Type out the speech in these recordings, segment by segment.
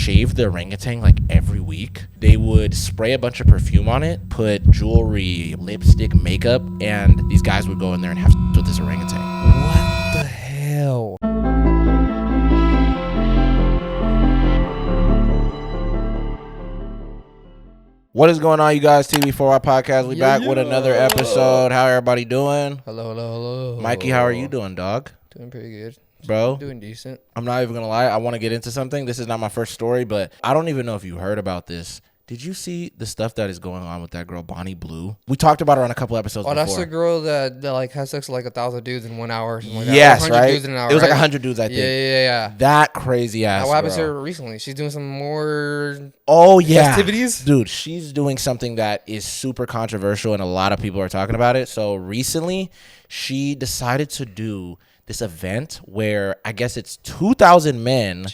shave the orangutan like every week. They would spray a bunch of perfume on it, put jewelry, lipstick, makeup, and these guys would go in there and have sex with this orangutan. What the hell? What is going on, you guys? TV4Y Podcast. We back with another episode. How everybody doing? Hello. Mikey, how are you doing, dog? Doing pretty good. Bro? Doing decent. I'm not even going to lie. I want to get into something. This is not my first story, but I don't even know if you heard about this. Did you see the stuff that is going on with that girl, Bonnie Blue? We talked about her on a couple episodes before. That's the girl that like has sex with like 1,000 dudes in 1 hour or something like that. Yes, right? Dudes in an hour, it was like right? 100 dudes, I think. Yeah. That crazy ass What happened to girl. her recently? She's doing some more festivities? Dude, she's doing something that is super controversial and a lot of people are talking about it. So recently, she decided to do this event where I guess it's 2,000 men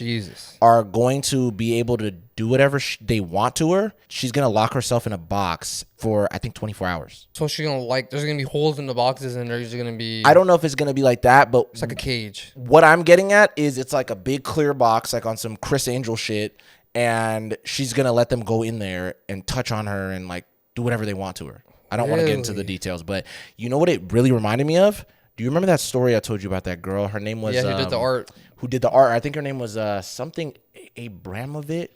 are going to be able to do whatever they want to her. She's going to lock herself in a box for, I think, 24 hours. So she's going to there's going to be holes in the boxes and there's going to be... I don't know if it's going to be like that, but... It's like a cage. What I'm getting at is it's like a big clear box, like on some Chris Angel shit, and she's going to let them go in there and touch on her and like do whatever they want to her. I don't want to get into the details, but you know what it really reminded me of? Do you remember that story I told you about that girl? Her name was... who did the art. Who did the art. I think her name was something Abramovic.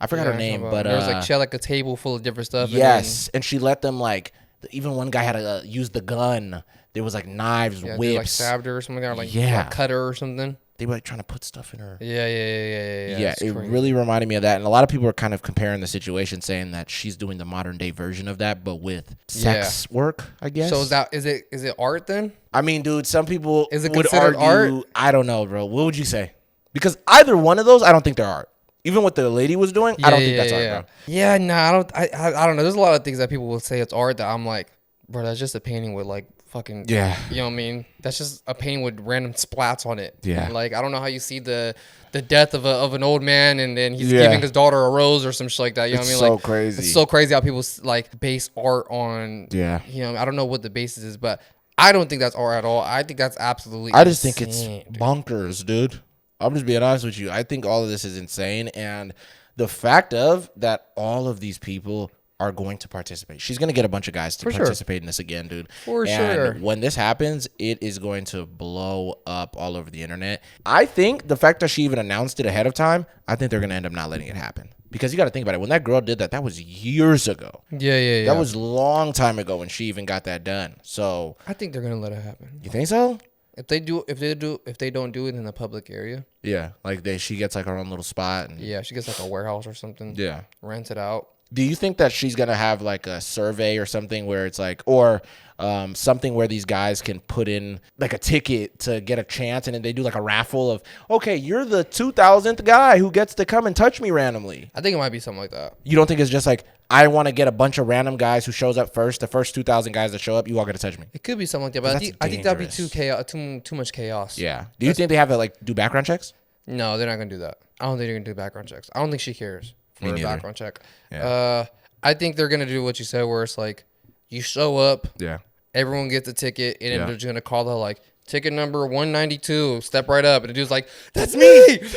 I forgot her name, but... There was like, she had like a table full of different stuff. Yes, and she let them like... Even one guy had to use the gun. There was like knives, whips. They like stabbed her or something like that. Like cut her or something. They were like trying to put stuff in her. Yeah. It really reminded me of that. And a lot of people are kind of comparing the situation, saying that she's doing the modern day version of that, but with sex work, I guess. So is it art then? I mean, dude, some people would argue art? I don't know, bro. What would you say? Because either one of those, I don't think they're art. Even what the lady was doing, I don't think that's art, bro. Yeah, I don't know. There's a lot of things that people will say it's art that I'm like, bro, that's just a painting with like fucking, you know what I mean? That's just a painting with random splats on it. Yeah. Like, I don't know how you see the death of an old man and then he's giving his daughter a rose or some shit like that. You know what I mean? So like, crazy. It's so crazy how people like base art on, you know, I don't know what the basis is, but I don't think that's art at all. I think that's absolutely I just think insane, it's bonkers, dude. I'm just being honest with you. I think all of this is insane. And the fact of that all of these people are going to participate. She's going to get a bunch of guys to participate in this again, dude. For sure. When this happens, it is going to blow up all over the internet. I think the fact that she even announced it ahead of time, I think they're going to end up not letting it happen. Because you got to think about it. When that girl did that, that was years ago. Yeah. That was a long time ago when she even got that done. So I think they're going to let it happen. You think so? If they don't do it in a public area. Yeah. Like she gets like her own little spot. And she gets like a warehouse or something. Yeah. Rent it out. Do you think that she's going to have like a survey or something where it's like, or something where these guys can put in like a ticket to get a chance and then they do like a raffle of, okay, you're the 2,000th guy who gets to come and touch me randomly? I think it might be something like that. You don't think it's just like, I want to get a bunch of random guys who shows up first, the first 2,000 guys that show up, you all got to touch me? It could be something like that, but I think that'd be too much chaos. Yeah. Do you think they have to like do background checks? No, they're not going to do that. I don't think they're going to do background checks. I don't think she cares for a background check. Yeah. I think they're going to do what you said, where it's like, you show up, everyone gets a ticket, and then they're just going to call her like, ticket number 192, step right up. And the dude's like, that's me.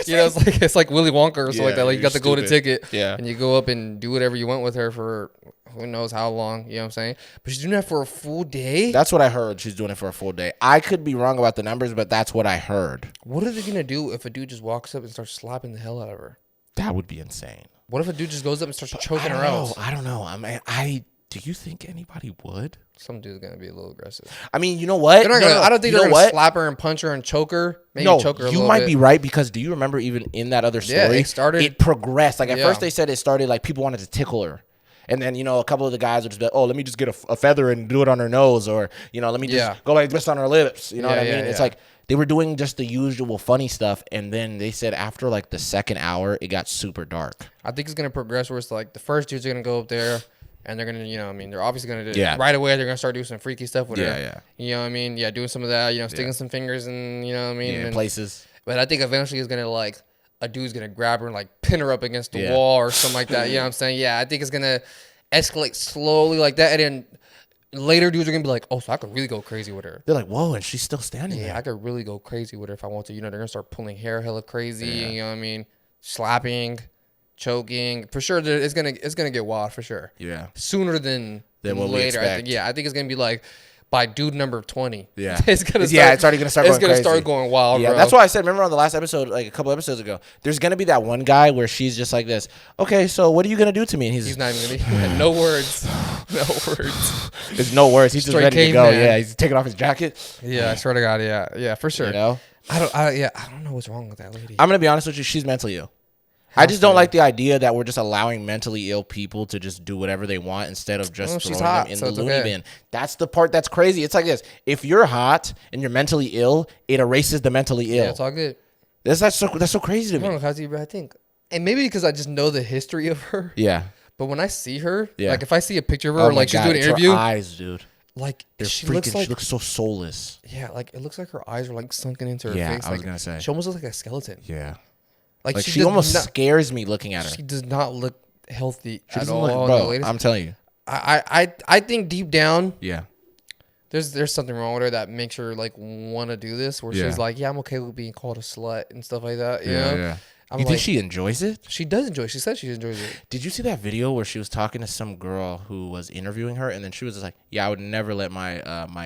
You know, it's like Willy Wonka or something like that. Like, you got the golden ticket. Yeah. And you go up and do whatever you want with her for who knows how long. You know what I'm saying? But she's doing that for a full day? That's what I heard. She's doing it for a full day. I could be wrong about the numbers, but that's what I heard. What are they going to do if a dude just walks up and starts slapping the hell out of her? That would be insane. What if a dude just goes up and starts choking her out? I don't know. Do you think anybody would? Some dude's going to be a little aggressive. I mean, you know what? I don't think they're going to slap her and punch her and choke her. Maybe choke her a little bit. You might be right, because do you remember even in that other story? It progressed. Like at first they said it started like people wanted to tickle her. And then, you know, a couple of the guys would just be like, oh, let me just get a feather and do it on her nose. Or, you know, let me just go like this on her lips. You know what I mean? It's like they were doing just the usual funny stuff. And then they said after like the second hour, it got super dark. I think it's going to progress where it's like the first dudes are going to go up there and they're going to, you know what I mean? They're obviously going to do it right away. They're going to start doing some freaky stuff with her. Yeah. You know what I mean? Yeah, doing some of that, you know, sticking some fingers and, you know what I mean? And places. But I think eventually it's going to like, a dude's going to grab her and like pin her up against the wall or something like that. You know what I'm saying? Yeah, I think it's going to escalate slowly like that. And then later dudes are going to be like, oh, so I could really go crazy with her. They're like, whoa, and she's still standing there. Yeah, I could really go crazy with her if I want to. You know, they're going to start pulling hair hella crazy. You know what I mean? Slapping. choking. For sure, it's gonna get wild for sure. Yeah. Sooner than what we later. expect. I think it's gonna be like by dude number 20. Yeah. it's already gonna start. It's gonna start going wild. Yeah, bro. that's why I said. Remember on the last episode, like a couple episodes ago, there's gonna be that one guy where she's just like this. Okay, so what are you gonna do to me? And he's not even gonna. No words. No words. There's no words. He's just ready to go. Yeah, he's taking off his jacket. Yeah, I swear to God. Yeah, for sure. You know. I don't know what's wrong with that lady. I'm gonna be honest with you. She's mentally ill. I just don't like the idea that we're just allowing mentally ill people to just do whatever they want instead of just throwing them in the loony bin. That's the part that's crazy. It's like this. If you're hot and you're mentally ill, it erases the mentally ill. Yeah, it's all good. That's so crazy to me. I think, and maybe because I just know the history of her. Yeah. But when I see her, like if I see a picture of her, or like she's doing an it's interview, her eyes, dude. Like she looks so soulless. Yeah, like it looks like her eyes are like sunken into her face. Yeah, I was gonna say she almost looks like a skeleton. Yeah. Like she almost scares me looking at her. She does not look healthy at all. Look, bro, I'm telling you. I think deep down, yeah, there's something wrong with her that makes her like want to do this. Where she's like, yeah, I'm okay with being called a slut and stuff like that. You know? Yeah. You think she enjoys it? She does enjoy it. She said she enjoys it. Did you see that video where she was talking to some girl who was interviewing her, and then she was just like, "Yeah, I would never let my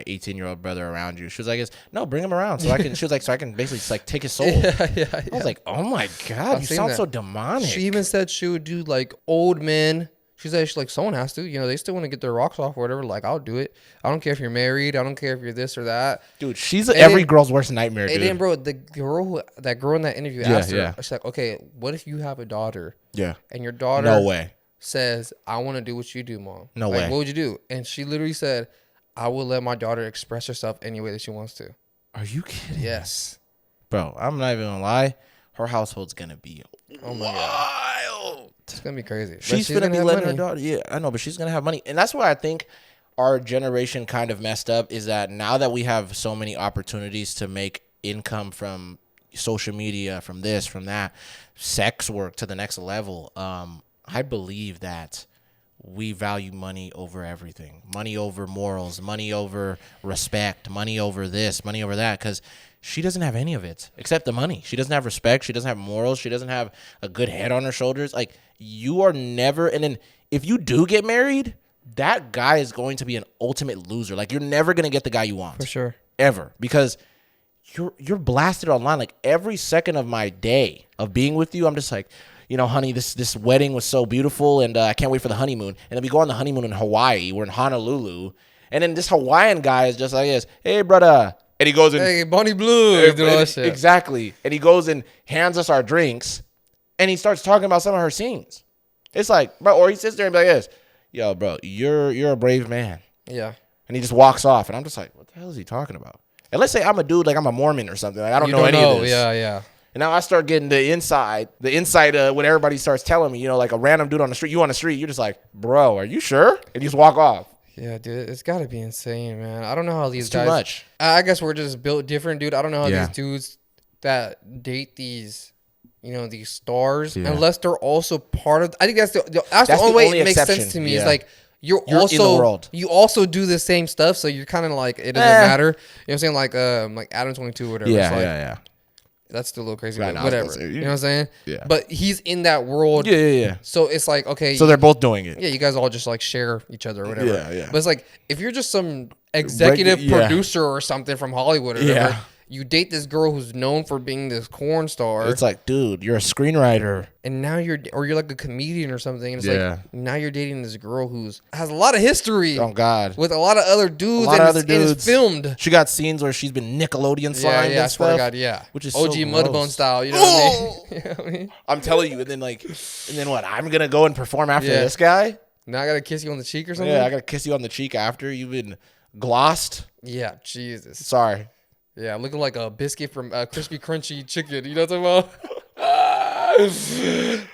18-year-old brother around you." She was like, "No, bring him around so I can." She was like, "So I can basically just, like take his soul." I was like, "Oh my God, you sound so demonic." She even said she would do like old men. She said, like, someone has to. You know, they still want to get their rocks off or whatever. Like, I'll do it. I don't care if you're married. I don't care if you're this or that. Dude, she's every girl's worst nightmare, dude. And then, bro, that girl in that interview asked her, she's like, okay, what if you have a daughter? Yeah. And your daughter says, I want to do what you do, Mom. No way. What would you do? And she literally said, I will let my daughter express herself any way that she wants to. Are you kidding? Yes. Bro, I'm not even going to lie. Her household's going to be wild. It's gonna be crazy. She's gonna be letting her daughter. Yeah, I know, but she's gonna have money, and that's why I think our generation kind of messed up. Is that now that we have so many opportunities to make income from social media, from this, from that, sex work to the next level. I believe that we value money over everything. Money over morals. Money over respect. Money over this. Money over that. Because she doesn't have any of it except the money. She doesn't have respect. She doesn't have morals. She doesn't have a good head on her shoulders. Like, you are never, and then if you do get married, that guy is going to be an ultimate loser. Like, you're never going to get the guy you want. For sure. Ever. Because you're blasted online. Like, every second of my day of being with you, I'm just like, you know, honey, this wedding was so beautiful, and I can't wait for the honeymoon. And then we go on the honeymoon in Hawaii. We're in Honolulu. And then this Hawaiian guy is just like this. Hey, brother. And he goes in. Hey, Bonnie Blue. Exactly. And he goes and hands us our drinks. And he starts talking about some of her scenes. It's like, bro, or he sits there and be like this. Yo, bro, you're a brave man. Yeah. And he just walks off. And I'm just like, what the hell is he talking about? And let's say I'm a dude, like I'm a Mormon or something. Like, I don't know any of this. Yeah. And now I start getting the inside what everybody starts telling me, you know, like a random dude on the street, you on the street, you're just like, bro, are you sure? And you just walk off. Yeah, dude, it's got to be insane, man. I don't know how these guys. Too much. I guess we're just built different, dude. I don't know how these dudes that date these, you know, these stars, unless they're also part of. I think that's the only way it makes sense to me. Is like you're also in the world. You also do the same stuff, so you're kind of like it doesn't matter. You know what I'm saying? Like Adam 22 or whatever. Yeah. That's still a little crazy, right, but whatever. You know what I'm saying? Yeah. But he's in that world. Yeah. So it's like, okay. So they're both doing it. Yeah, you guys all just like share each other or whatever. Yeah. But it's like, if you're just some executive producer or something from Hollywood or whatever, you date this girl who's known for being this corn star. It's like, dude, you're a screenwriter. And now you're like a comedian or something. And it's like, now you're dating this girl has a lot of history. Oh, God. With a lot of other dudes. And it's filmed. She got scenes where she's been Nickelodeon signed and stuff. I swear to God, Which is OG so Mudbone style. You know what I mean? I'm telling you. And then what? I'm going to go and perform after this guy? Now I got to kiss you on the cheek or something? Yeah, I got to kiss you on the cheek after you've been glossed. Yeah, Jesus. Sorry. Yeah, looking like a biscuit from Crispy Crunchy Chicken. You know what I'm talking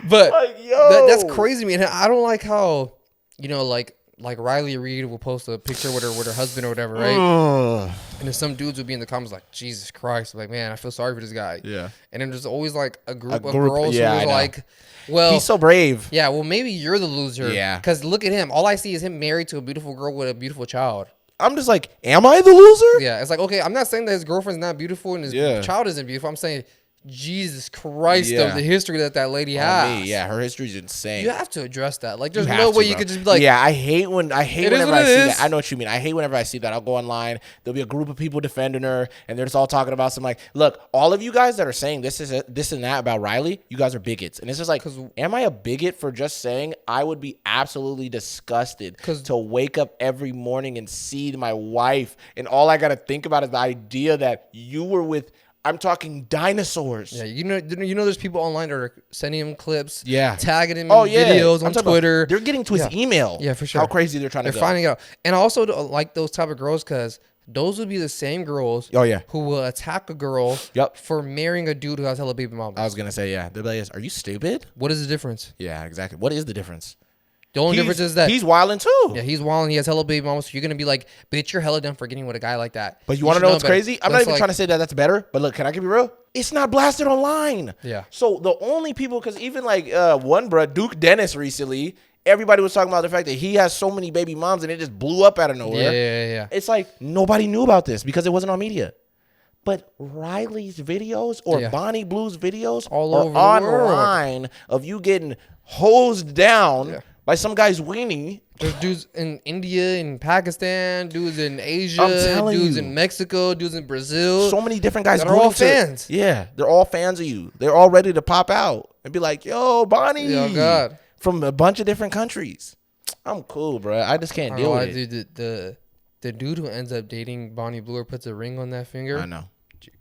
about? But that's crazy, man. I don't like how, you know, like Riley Reid will post a picture with her husband or whatever, right? And then some dudes would be in the comments like, Jesus Christ. Like, man, I feel sorry for this guy. Yeah. And then there's always like a group of girls who are like, well, he's so brave. Yeah, well, maybe you're the loser. Yeah. Because look at him. All I see is him married to a beautiful girl with a beautiful child. I'm just like, am I the loser? Yeah, it's like, okay, I'm not saying that his girlfriend's not beautiful and his child isn't beautiful. I'm saying Jesus Christ, of the history that lady has. Me, yeah, her history is insane. You have to address that. Like, there's no way you could just be like, yeah, I hate whenever I see that. I know what you mean. I hate whenever I see that. I'll go online. There'll be a group of people defending her, and they're just all talking about some like, look, all of you guys that are saying this and that about Riley, you guys are bigots. And it's just like, am I a bigot for just saying I would be absolutely disgusted to wake up every morning and see my wife, and all I got to think about is the idea that you were with. I'm talking dinosaurs. Yeah, you know, there's people online that are sending him clips, yeah, tagging him in videos on Twitter. They're getting to his email. Yeah, for sure. How crazy they're trying to go. They're finding out. And also, like those type of girls, because those would be the same girls who will attack a girl for marrying a dude who has hella baby mamas. I was going to say, yeah. They're like, are you stupid? What is the difference? Yeah, exactly. What is the difference? The only difference is that he's wilding too. Yeah, he's wilding. He has hella baby mamas. So you're gonna be like, bitch, you're hella dumb for getting with a guy like that. But you want to know what's crazy? I'm not even trying to say that that's better. But look, can I keep it real? It's not blasted online. Yeah. So the only people, because even like one bruh, Duke Dennis recently, everybody was talking about the fact that he has so many baby moms and it just blew up out of nowhere. Yeah. It's like nobody knew about this because it wasn't on media. But Riley's videos or Bonnie Blue's videos all are over online of you getting hosed down by some guy's weenie. There's dudes in India, in Pakistan, dudes in Asia, dudes in Mexico, dudes in Brazil. So many different guys. That are all fans. Yeah, they're all fans of you. They're all ready to pop out and be like, yo, Bonnie. Oh, God. From a bunch of different countries. I'm cool, bro. I just can't deal with it. Dude, the dude who ends up dating Bonnie Blue or puts a ring on that finger. I know.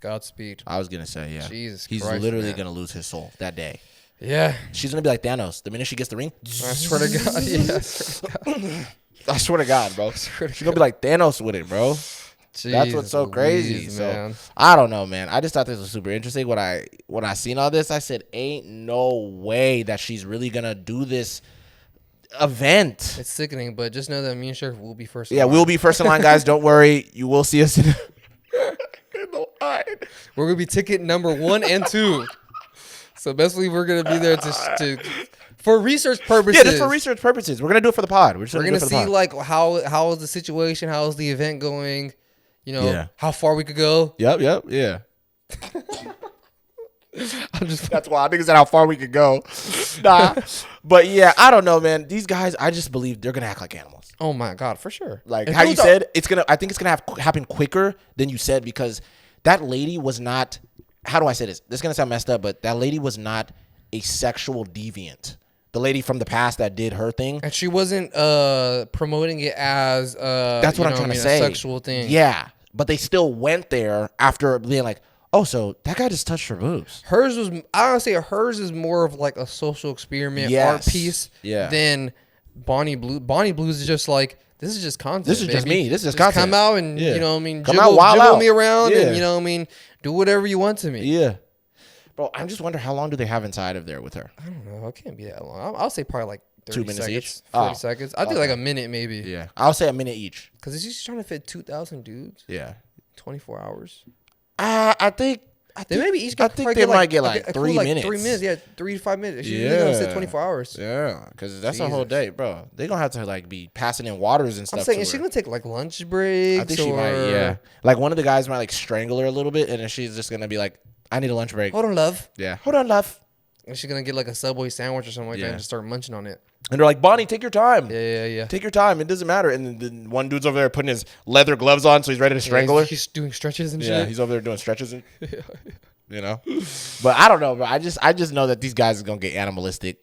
Godspeed. I was going to say, yeah. Jesus He's Christ, literally going to lose his soul that day. Yeah. She's going to be like Thanos. The minute she gets the ring. I swear to God. Yeah, I swear to God, bro. She's going to be like Thanos with it, bro. Jeez, that's what's so crazy. Man. So I don't know, man. I just thought this was super interesting. When I seen all this, I said, ain't no way that she's really going to do this event. It's sickening, but just know that me and Sheriff will be first in line. We'll be first in line, guys. Don't worry. You will see us in the line. We're going to be ticket number 1 and 2. So basically, we're going to be there to for research purposes. Yeah, just for research purposes. We're going to do it for the pod. We're going to see like how is the situation, how is the event going, you know, how far we could go. Yep, yeah. That's why I think it's how far we could go. Nah. But yeah, I don't know, man. These guys, I just believe they're going to act like animals. Oh my God, for sure. Like how you said, I think it's going to happen quicker than you said, because that lady was not, how do I say this? This is going to sound messed up, but that lady was not a sexual deviant. The lady from the past that did her thing. And she wasn't promoting it as that's what I'm trying to say. A sexual thing. Yeah. But they still went there after being like, oh, so that guy just touched her boobs. Hers was, I would say hers is more of like a social experiment art piece than Bonnie Blue. Bonnie Blues is just like, this is just content. This is baby. just me. This is just content. Come out and, you know what I mean, jiggle me around and, you know what I mean, do whatever you want to me. Yeah. Bro, I just wonder how long do they have inside of there with her? I don't know. It can't be that long. I'll say probably like 30 2 minutes seconds, each? 40 seconds. I think like a minute maybe. Yeah. I'll say a minute each. Because she's trying to fit 2,000 dudes. Yeah. 24 hours. I think they maybe each got. I think they might get like 3 minutes. 3 minutes, yeah, 3 to 5 minutes. She's really gonna sit 24 hours. Yeah, because that's a whole day, bro. They're gonna have to like be passing in waters and stuff. I'm saying, is she gonna take like lunch breaks? I think she might. Yeah, like one of the guys might like strangle her a little bit, and then she's just gonna be like, "I need a lunch break." Hold on, love. Yeah, hold on, love. And she's gonna get like a Subway sandwich or something like that and just start munching on it. And they're like, Bonnie, take your time. Yeah. Take your time. It doesn't matter. And then one dude's over there putting his leather gloves on, so he's ready to strangle her. He's doing stretches and shit. Yeah, he's over there doing stretches and you know. But I don't know, bro. I just know that these guys are gonna get animalistic,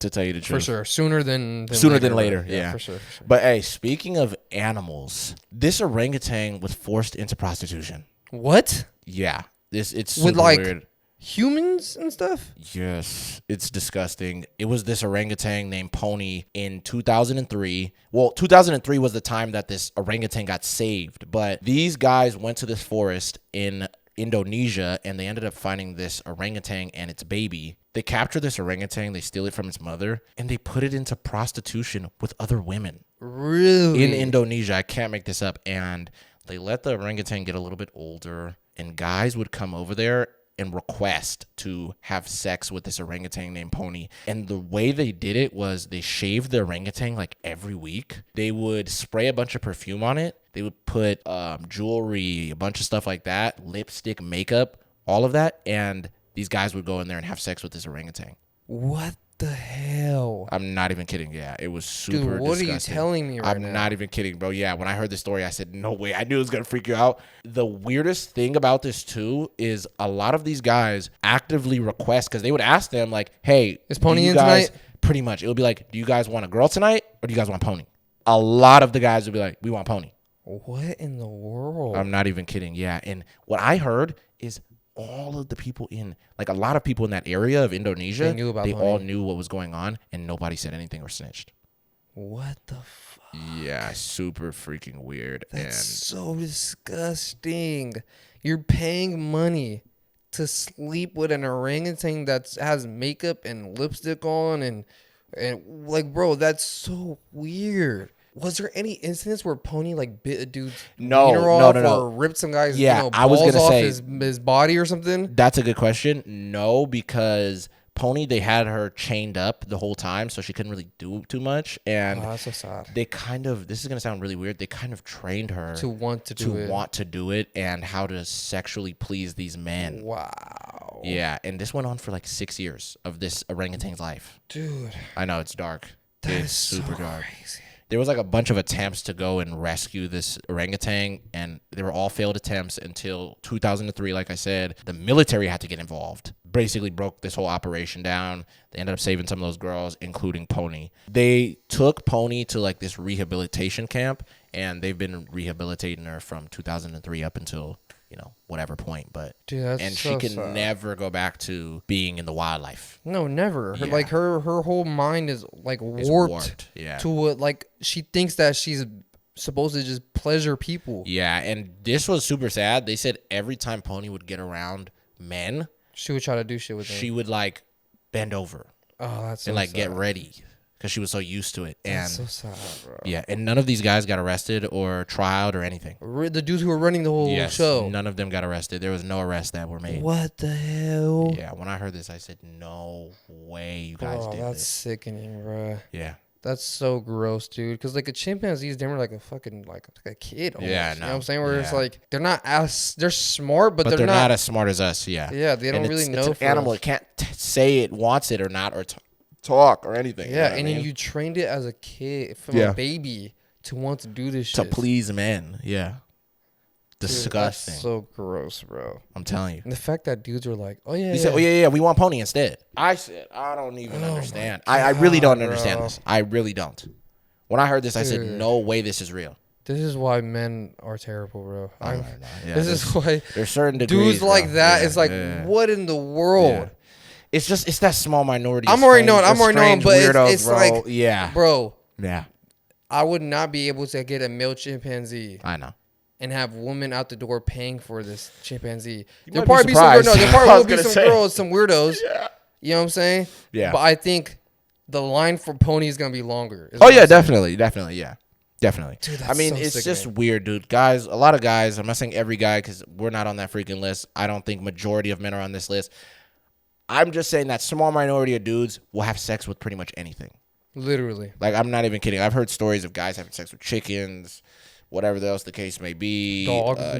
to tell you the truth. For sure. Sooner than later. Yeah. For sure. But hey, speaking of animals, this orangutan was forced into prostitution. What? Yeah. It's super with like weird. Humans and stuff? Yes, it's disgusting. It was this orangutan named Pony in 2003. Well, 2003 was the time that this orangutan got saved. But these guys went to this forest in Indonesia and they ended up finding this orangutan and its baby. They capture this orangutan, they steal it from its mother, and they put it into prostitution with other women. Really? In Indonesia. I can't make this up. And they let the orangutan get a little bit older, and guys would come over there and request to have sex with this orangutan named Pony. And the way they did it was they shaved the orangutan like every week. They would spray a bunch of perfume on it. They would put jewelry, a bunch of stuff like that, lipstick, makeup, all of that. And these guys would go in there and have sex with this orangutan. What the hell? I'm not even kidding. Yeah, it was super Dude, what disgusting. are you telling me right now? I'm not even kidding, bro. Yeah, when I heard the story, I said, no way. I knew it was going to freak you out. The weirdest thing about this, too, is a lot of these guys actively request, because they would ask them, like, hey, is Pony in guys, tonight? Pretty much. It would be like, do you guys want a girl tonight, or do you guys want Pony? A lot of the guys would be like, we want Pony. What in the world? I'm not even kidding. Yeah, and what I heard is all of the people in, like a lot of people in that area of Indonesia, they all knew what was going on, and nobody said anything or snitched. What the fuck? Yeah, super freaking weird. That's so disgusting. You're paying money to sleep with an orangutan that has makeup and lipstick on, and like, bro, that's so weird. Was there any incidents where Pony like bit a dude's wiener off or ripped some guy's I was gonna say his body or something? That's a good question. No, because Pony, they had her chained up the whole time, so she couldn't really do too much. And that's so sad. They kind of, this is gonna sound really weird, they kind of trained her to want to do it and how to sexually please these men. Wow. Yeah, and this went on for like 6 years of this orangutan's life. Dude, I know, it's dark. It's super so dark. Crazy. There was like a bunch of attempts to go and rescue this orangutan, and they were all failed attempts until 2003. Like I said, the military had to get involved. Basically broke this whole operation down. They ended up saving some of those girls, including Pony. They took Pony to like this rehabilitation camp, and they've been rehabilitating her from 2003 up until, you know, whatever point. But dude, that's and so she can sad. Never go back to being in the wildlife. No, never. Yeah. Like her whole mind is like warped. Yeah. To what, like, she thinks that she's supposed to just pleasure people. Yeah, and this was super sad. They said every time Pony would get around men, she would try to do shit with them. She would like bend over. Oh, that's so and like sad. get ready because she was so used to it. That's and so sad, bro. Yeah, and none of these guys got arrested or tried or anything. The dudes who were running the whole show. None of them got arrested. There was no arrests that were made. What the hell? Yeah, when I heard this, I said, "No way, you guys did that's this." sickening, bro. Yeah. That's so gross, dude. Because like a chimpanzee is different, like a fucking like a kid. Almost, yeah, no. You know what I'm saying? Where it's like they're not as they're smart, but they're not as smart as us. Yeah. Yeah, they don't really know. It's an animal. It can't say it wants it or not, or talk or anything. Yeah, you know and then you trained it as a kid from a baby to want to do this shit to please men. Yeah. Disgusting. That's so gross, bro. I'm telling you. And the fact that dudes are like, oh yeah, he said, oh yeah, we want Pony instead. I said, I don't even understand. I really don't understand this. I really don't. When I heard this, I said, no way, this is real. This is why men are terrible, bro. This is why there's certain degrees, dudes like that. It's like, what in the world? Yeah. It's that small minority. I'm already knowing, but it's like, bro. Yeah. I would not be able to get a male chimpanzee. I know. And have women out the door paying for this chimpanzee. There'll probably be some girls, some weirdos. Yeah. You know what I'm saying? Yeah. But I think the line for Pony is gonna be longer. Oh yeah, definitely, yeah. Definitely. Dude, I mean, it's just weird, dude. Guys, a lot of guys, I'm not saying every guy because we're not on that freaking list. I don't think majority of men are on this list. I'm just saying that small minority of dudes will have sex with pretty much anything. Literally. Like, I'm not even kidding. I've heard stories of guys having sex with chickens, whatever else the case may be.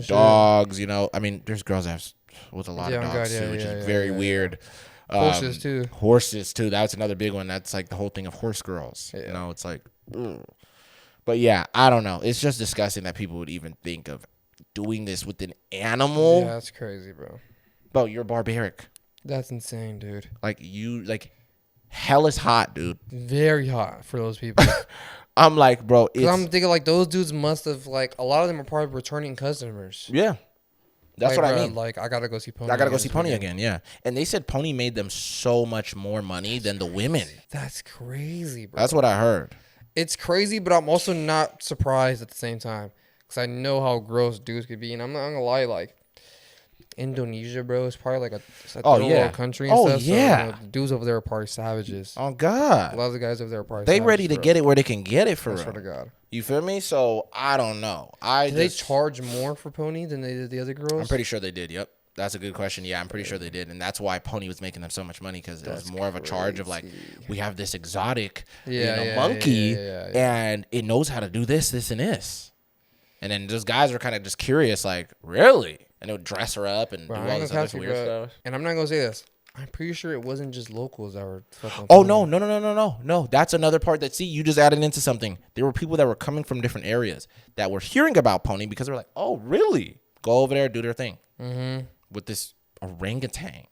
Dogs, you know. I mean, there's girls that have with a lot of dogs, too, which is very weird. Horses, too. Horses, too. That's another big one. That's like the whole thing of horse girls. Yeah. You know, it's like, ugh. But yeah, I don't know. It's just disgusting that people would even think of doing this with an animal. Yeah, that's crazy, bro. Bro, you're barbaric. That's insane, dude. Like, hell is hot, dude. Very hot for those people. I'm like, bro. I'm thinking like those dudes must have like a lot of them are probably returning customers. Yeah, that's like, what I mean. Like I gotta go see Pony. I gotta go see Pony again. Yeah, and they said Pony made them so much more money than the women. That's crazy, bro. That's what I heard. It's crazy, but I'm also not surprised at the same time because I know how gross dudes could be, and I'm not gonna lie, like. Indonesia, bro, is probably like a third world country and stuff. Yeah. So, you know, the dudes over there are probably savages. Oh, God. A lot of the guys over there are probably They savages, ready to get it where they can get it for real. I swear to God. You feel me? So, I don't know. Did they charge more for Pony than they did the other girls? I'm pretty sure they did, yep. That's a good question. Yeah, I'm pretty sure they did. And that's why Pony was making them so much money because it was more of a charge of like, we have this exotic monkey and it knows how to do this, this, and this. And then those guys were kind of just curious, like, really? And they would dress her up and Bro, do all this other weird stuff. And I'm not gonna say this. I'm pretty sure it wasn't just locals that were fucking. Oh no. That's another part that you just added into something. There were people that were coming from different areas that were hearing about pony because they were like, oh really? Go over there, do their thing. With this orangutan.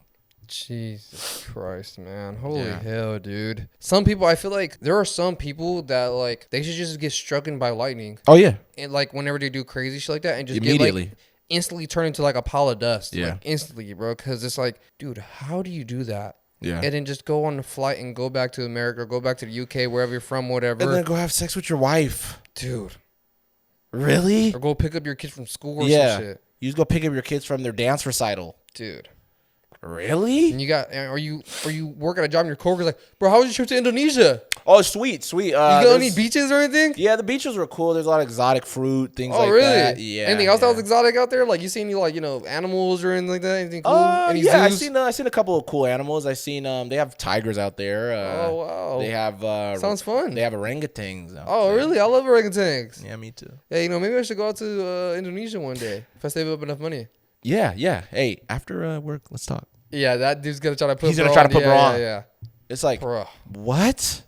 Jesus Christ, man. Holy hell, dude. Some people, I feel like there are some people that like they should just get struck by lightning. Oh yeah. And like whenever they do crazy shit like that and just immediately get like instantly turn into like a pile of dust. Yeah. Like instantly, bro. Cause it's like, dude, how do you do that? Yeah. And then just go on the flight and go back to America, go back to the UK, wherever you're from, whatever. And then go have sex with your wife. Dude. Really? Or go pick up your kids from school or some shit. You just go pick up your kids from their dance recital. Dude. Really? And or you work at a job and your coworker's like, bro, how was your trip to Indonesia? Oh, sweet. You go any beaches or anything? Yeah, the beaches were cool. There's a lot of exotic fruit, things like that. Yeah. Anything else that was exotic out there? Like you see any like, animals or anything like that? Anything cool? Any zoos? I seen a couple of cool animals. I seen they have tigers out there. Oh wow. They have sounds fun. They have orangutans. Oh really? I love orangutans. Yeah, me too. Yeah, maybe I should go out to Indonesia one day if I save up enough money. Yeah. Hey, after work, let's talk. Yeah, that dude's gonna try to put. He's gonna try to put her on. Yeah. It's like, what?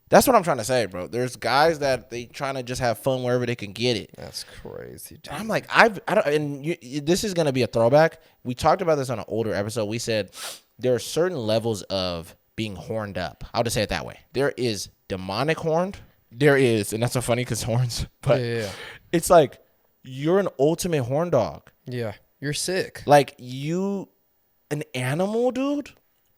That's what I'm trying to say, bro. There's guys that they trying to just have fun wherever they can get it. That's crazy, dude. I'm like, this is gonna be a throwback. We talked about this on an older episode. We said there are certain levels of being horned up. I'll just say it that way. There is demonic horned. There is, and that's so funny because horns. But it's like you're an ultimate horn dog. Yeah, you're sick. Like an animal, dude.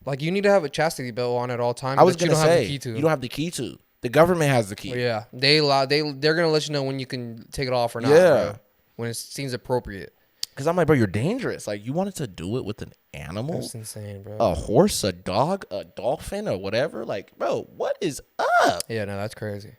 Like you need to have a chastity belt on at all times. I was gonna say you don't have the key to. The government has the key. Yeah, they're gonna let you know when you can take it off or not. Yeah, bro, when it seems appropriate. Because I'm like, bro, you're dangerous. Like you wanted to do it with an animal. That's insane, bro. A horse, a dog, a dolphin, or whatever. Like, bro, what is up? Yeah, no, that's crazy.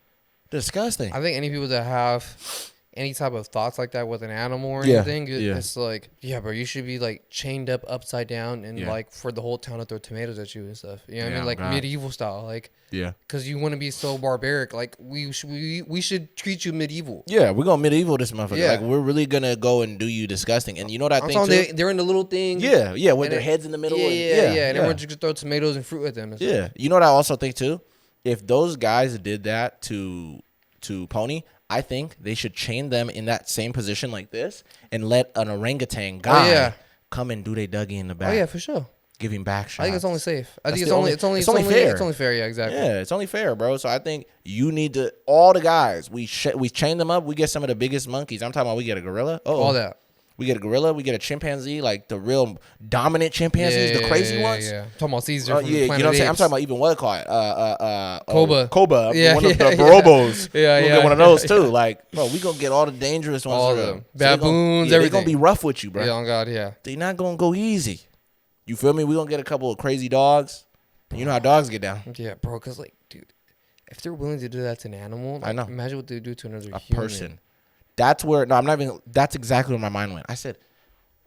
Disgusting. I think any people that have any type of thoughts like that with an animal or anything, it's like, yeah, bro, you should be like chained up upside down and like for the whole town to throw tomatoes at you and stuff. You know what I mean? Like medieval style, like because you want to be so barbaric. Like we should treat you medieval. Yeah, we're gonna medieval this motherfucker. Yeah. Like we're really gonna go and do you disgusting. And you know what I think too? They're in the little thing. Yeah, with their heads in the middle. And everyone just throw tomatoes and fruit at them. Yeah, you know what I also think too? If those guys did that to Pony, I think they should chain them in that same position like this and let an orangutan guy come and do they Dougie in the back. Oh yeah, for sure. Give him back shots. I think it's only safe. I think it's only fair. It's only fair, yeah, exactly. Yeah, it's only fair, bro. So I think you need to all the guys. We chain them up. We get some of the biggest monkeys. I'm talking about we get a gorilla. All that. We get a gorilla. We get a chimpanzee, like the real dominant chimpanzees, the crazy ones. Yeah. Talking about Caesar from you know what I'm saying? I'm talking about even what call it? Koba. Yeah, one of the Borobos. Yeah, we'll get one of those too. Like, bro, we gonna get all the dangerous ones. All of them. Baboons, everything. They're gonna be rough with you, bro. Yeah, on God, yeah. They're not gonna go easy. You feel me? We gonna get a couple of crazy dogs. You know how dogs get down. Yeah, bro. Cause like, dude, if they're willing to do that to an animal, like, I know. Imagine what they do to another person. That's where I'm not even. That's exactly where my mind went. I said,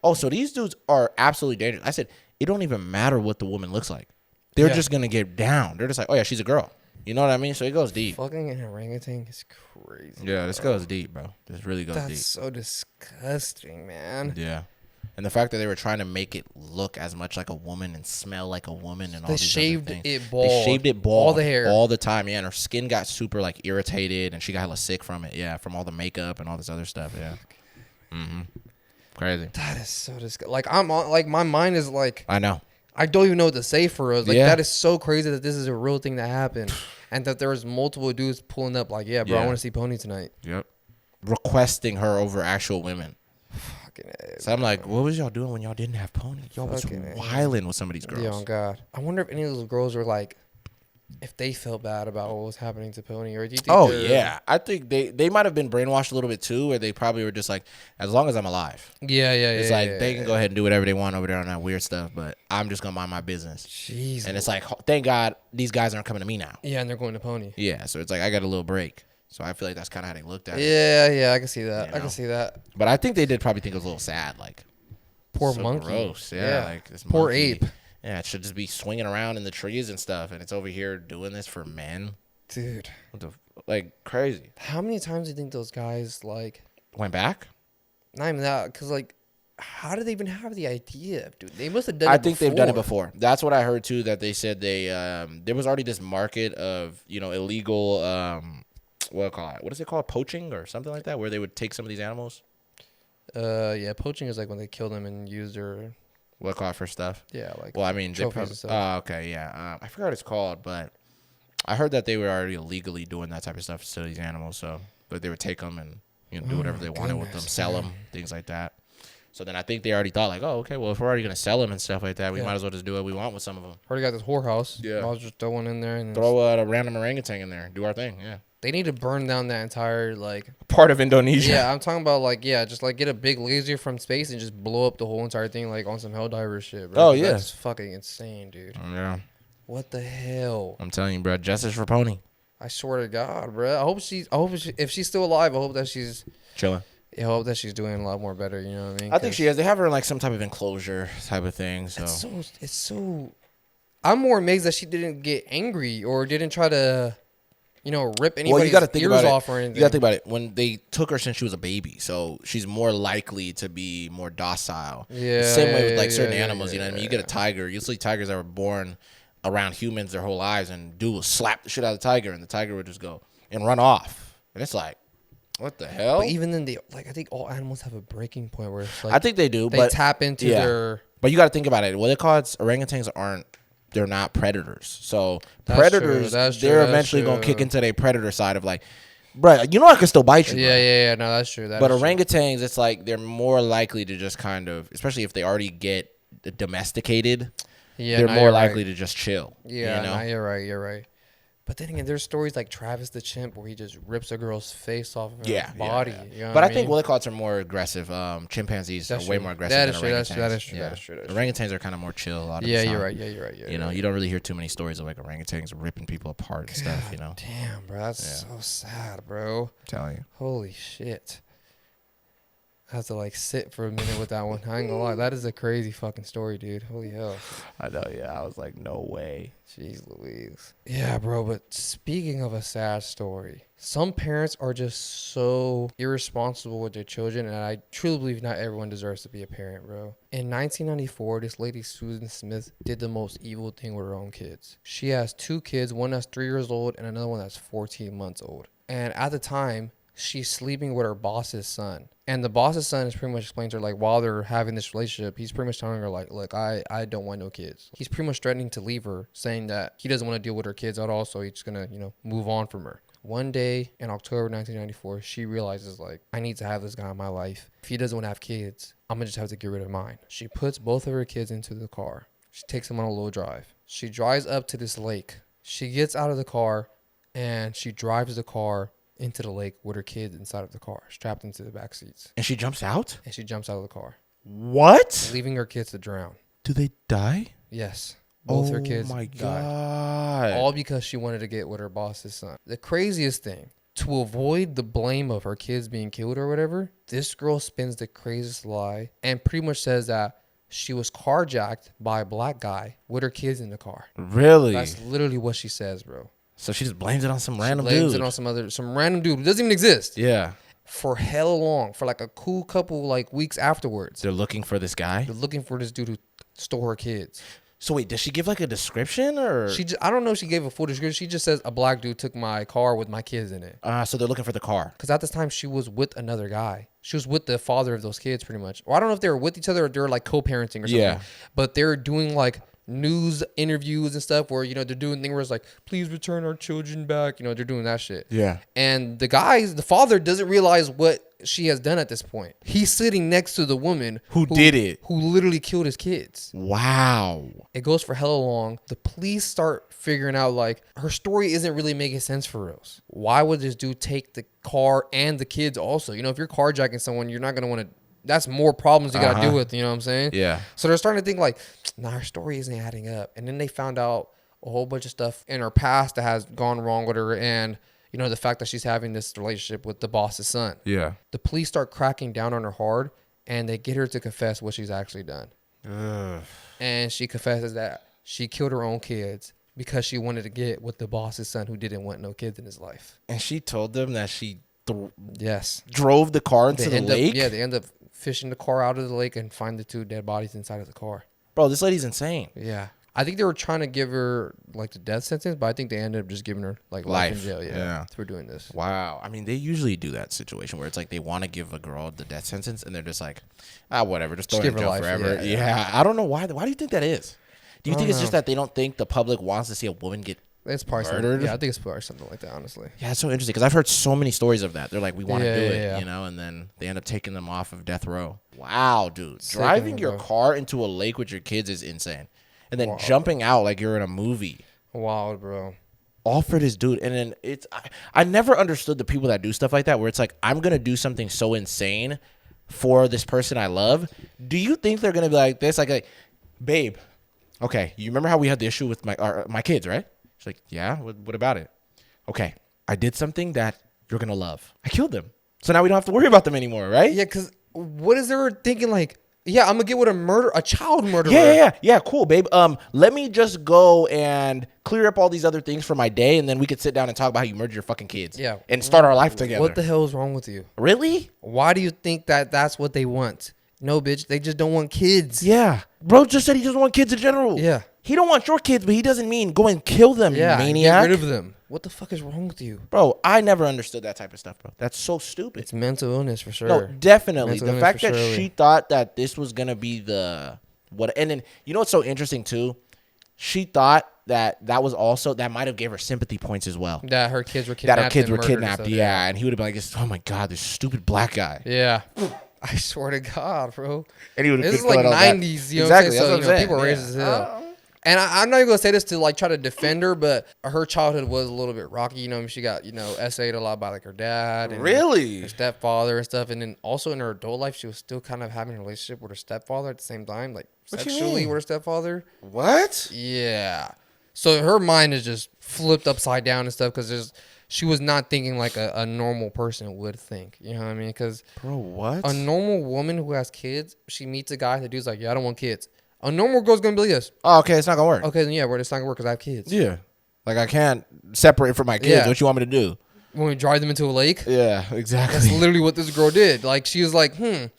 "Oh, so these dudes are absolutely dangerous." I said, "It don't even matter what the woman looks like. They're just gonna get down. They're just like, oh yeah, she's a girl. You know what I mean? So it goes deep. Fucking an orangutan is crazy. Yeah, this goes deep, bro. This really goes deep. That's so disgusting, man. Yeah, and the fact that they were trying to make it look as much like a woman and smell like a woman and all these other things. They shaved it bald. All the hair. All the time, yeah. And her skin got super like irritated and she got hella sick from it. Yeah, from all the makeup and all this other stuff. Yeah. Mm-hmm. Crazy. That is so disgusting. Like I'm on, like my mind is like, I know. I don't even know what to say for us. Like that is so crazy that this is a real thing that happened, and that there was multiple dudes pulling up like, yeah, bro, I want to see Pony tonight. Yep. Requesting her over actual women. Fucking A, so I'm like, what was y'all doing when y'all didn't have Pony? Y'all was wilding with some of these girls. Yeah, oh God. I wonder if any of those girls were like, if they felt bad about what was happening to Pony, or do you think? Oh yeah, I think they might have been brainwashed a little bit too, where they probably were just like, as long as I'm alive. Yeah. It's like they can go ahead and do whatever they want over there on that weird stuff, but I'm just gonna mind my business. Jeez. And it's like, thank God these guys aren't coming to me now. Yeah, and they're going to Pony. Yeah, so it's like I got a little break. So I feel like that's kind of how they looked at it. Yeah, I can see that. I can see that. But I think they did probably think it was a little sad, like poor so monkey. Gross. Yeah, like this poor monkey. ape. Yeah, it should just be swinging around in the trees and stuff, and it's over here doing this for men. Dude. What the, like, crazy. How many times do you think those guys, like... Went back? Not even that, because, like, how did they even have the idea, dude? They must have done it I think before. they've done it before. That's what I heard too. That they said there was already this market of illegal what is it called, poaching or something like that, where they would take some of these animals. Yeah, poaching is like when they kill them and use their For stuff. Yeah, like well, I mean, trophies and stuff. okay, yeah. I forgot what it's called, but I heard that they were already illegally doing that type of stuff to these animals. So, but they would take them and do whatever they wanted with them, sell them, things like that. So then I think they already thought like, oh, okay, well, if we're already gonna sell them and stuff like that, we might as well just do what we want with some of them. Already got this whorehouse. Yeah, I'll just throw one in there and throw a random orangutan in there, do our thing. Yeah. They need to burn down that entire part of Indonesia. Yeah, I'm talking about just get a big laser from space and just blow up the whole entire thing on some Helldiver shit, bro. Oh yeah, that's fucking insane, dude. Yeah. What the hell? I'm telling you, bro. Justice for Pony. I swear to God, bro. I hope if she's still alive, I hope that she's chilling. I hope that she's doing a lot more better. You know what I mean? I think she is. They have her in some type of enclosure type of thing. So it's so. I'm more amazed that she didn't get angry or didn't try to. Rip anybody's ears off or anything. You got to think about it. When they took her since she was a baby, so she's more likely to be more docile. Yeah. Same way with certain animals. You know what I mean? You get a tiger. You see tigers that were born around humans their whole lives, and dude will slap the shit out of the tiger, and the tiger would just go and run off. And it's like, what the hell? But even then, I think all animals have a breaking point where it's I think they do. They tap into their. But you got to think about it. What they call it, orangutans aren't. They're not predators. So that's predators, true. They're eventually going to kick into their predator side of bro, I can still bite you. Yeah. No, that's true. But orangutans, it's they're more likely to just kind of, especially if they already get domesticated, they're more likely to just chill. Yeah, no, you're right. But then again, there's stories like Travis the chimp where he just rips a girl's face off of her body. Yeah. You know but I think wildecots are more aggressive. Chimpanzees are way more aggressive than orangutans. That is true. Orangutans are kind of more chill a lot of the time. You're right. You don't really hear too many stories of orangutans ripping people apart and stuff, Damn, bro. That's so sad, bro. I'm telling you. Holy shit. I have to sit for a minute with that one. I ain't gonna lie. That is a crazy fucking story, dude. Holy hell. I know, yeah. I was like, no way. Jeez Louise. Yeah, bro. But speaking of a sad story, some parents are just so irresponsible with their children. And I truly believe not everyone deserves to be a parent, bro. In 1994, this lady, Susan Smith, did the most evil thing with her own kids. She has 2 kids, one that's 3 years old and another one that's 14 months old. And at the time, she's sleeping with her boss's son. And the boss's son is pretty much explaining to her, while they're having this relationship, he's pretty much telling her, look, I don't want no kids. He's pretty much threatening to leave her, saying that he doesn't want to deal with her kids at all, so he's just going to, move on from her. One day in October 1994, she realizes, I need to have this guy in my life. If he doesn't want to have kids, I'm going to just have to get rid of mine. She puts both of her kids into the car. She takes them on a little drive. She drives up to this lake. She gets out of the car, and she drives the car into the lake with her kids inside of the car, strapped into the back seats. And she jumps out? And she jumps out of the car. What? Leaving her kids to drown. Do they die? Yes. Both her kids died. Oh, my God. All because she wanted to get with her boss's son. The craziest thing, to avoid the blame of her kids being killed or whatever, this girl spins the craziest lie and pretty much says that she was carjacked by a black guy with her kids in the car. Really? That's literally what she says, bro. So she just blames it on some random dude. Blames it on some random dude who doesn't even exist. Yeah. For hella long, for a cool couple weeks afterwards. They're looking for this guy? They're looking for this dude who stole her kids. So wait, does she give a description or? I don't know if she gave a full description. She just says a black dude took my car with my kids in it. So they're looking for the car. Because at this time she was with another guy. She was with the father of those kids pretty much. Or I don't know if they were with each other or they were co-parenting or something. Yeah. But they're doing news interviews and stuff where, they're doing things where it's please return our children back. They're doing that shit. Yeah. And the father doesn't realize what she has done at this point. He's sitting next to the woman who did it, who literally killed his kids. Wow. It goes for hella long. The police start figuring out her story isn't really making sense for reals. Why would this dude take the car and the kids also? If you're carjacking someone, you're not going to want to. That's more problems you got to deal with, you know what I'm saying? Yeah. So they're starting to think nah, her story isn't adding up. And then they found out a whole bunch of stuff in her past that has gone wrong with her and, the fact that she's having this relationship with the boss's son. Yeah. The police start cracking down on her hard and they get her to confess what she's actually done. Ugh. And she confesses that she killed her own kids because she wanted to get with the boss's son who didn't want no kids in his life. And she told them that she drove the car into the lake. They end up fishing the car out of the lake and find the 2 dead bodies inside of the car. Bro, this lady's insane. Yeah. I think they were trying to give her like the death sentence, but I think they ended up just giving her like life in jail. Yeah. For doing this. Wow. I mean, they usually do that situation where it's like they want to give a girl the death sentence and they're just like, whatever, just throw her in jail forever. Yeah. I don't know why. Why do you think that is? Do you think it's just that they don't think the public wants to see a woman get murdered? Yeah, I think it's probably something like that, honestly. Yeah, it's so interesting because I've heard so many stories of that. They're like, we want to do it, you know, and then they end up taking them off of death row. Wow, dude. Driving your car into a lake with your kids is insane. And then jumping out like you're in a movie. Wild, bro. All for this dude. And then I never understood the people that do stuff like that where it's like, I'm going to do something so insane for this person I love. Do you think they're going to be like this? Like, babe, okay, you remember how we had the issue with my kids, right? She's like, yeah, what about it? Okay, I did something that you're going to love. I killed them. So now we don't have to worry about them anymore, right? Yeah, because what is there thinking like, yeah, I'm gonna get with a child murderer. Yeah, cool, babe. Let me just go and clear up all these other things for my day, and then we could sit down and talk about how you murdered your fucking kids. Yeah, and start our life together. What the hell is wrong with you? Really? Why do you think that that's what they want? No, bitch, they just don't want kids. Yeah, bro just said he doesn't want kids in general. Yeah, he don't want your kids, but he doesn't mean go and kill them. You maniac. Get rid of them. What the fuck is wrong with you? Bro, I never understood that type of stuff, bro. That's so stupid. It's mental illness for sure. No, definitely. The fact that she thought that this was going to be and then, you know what's so interesting too? She thought that was also, that might have gave her sympathy points as well. That her kids were kidnapped. Yeah. And he would have been like, oh my God, this stupid black guy. Yeah. I swear to God, bro. And he would have This is like 90s, you know what I'm saying? So, people are racist as hell. And I'm not even going to say this to like try to defend her, but her childhood was a little bit rocky. You know, she got, essayed a lot by like her dad. And really? Her stepfather and stuff. And then also in her adult life, she was still kind of having a relationship with her stepfather at the same time. Like sexually with her stepfather. What? Yeah. So her mind is just flipped upside down and stuff because she was not thinking like a normal person would think. You know what I mean? Because bro, what? A normal woman who has kids, she meets a guy, the dude's like, yeah, I don't want kids. A normal girl's gonna be like this. Oh, okay, it's not gonna work. Okay, then yeah, it's not gonna work because I have kids. Yeah, like I can't separate from my kids. Yeah. What you want me to do? When we drive them into a lake? Yeah, exactly. That's literally what this girl did. Like she was like, he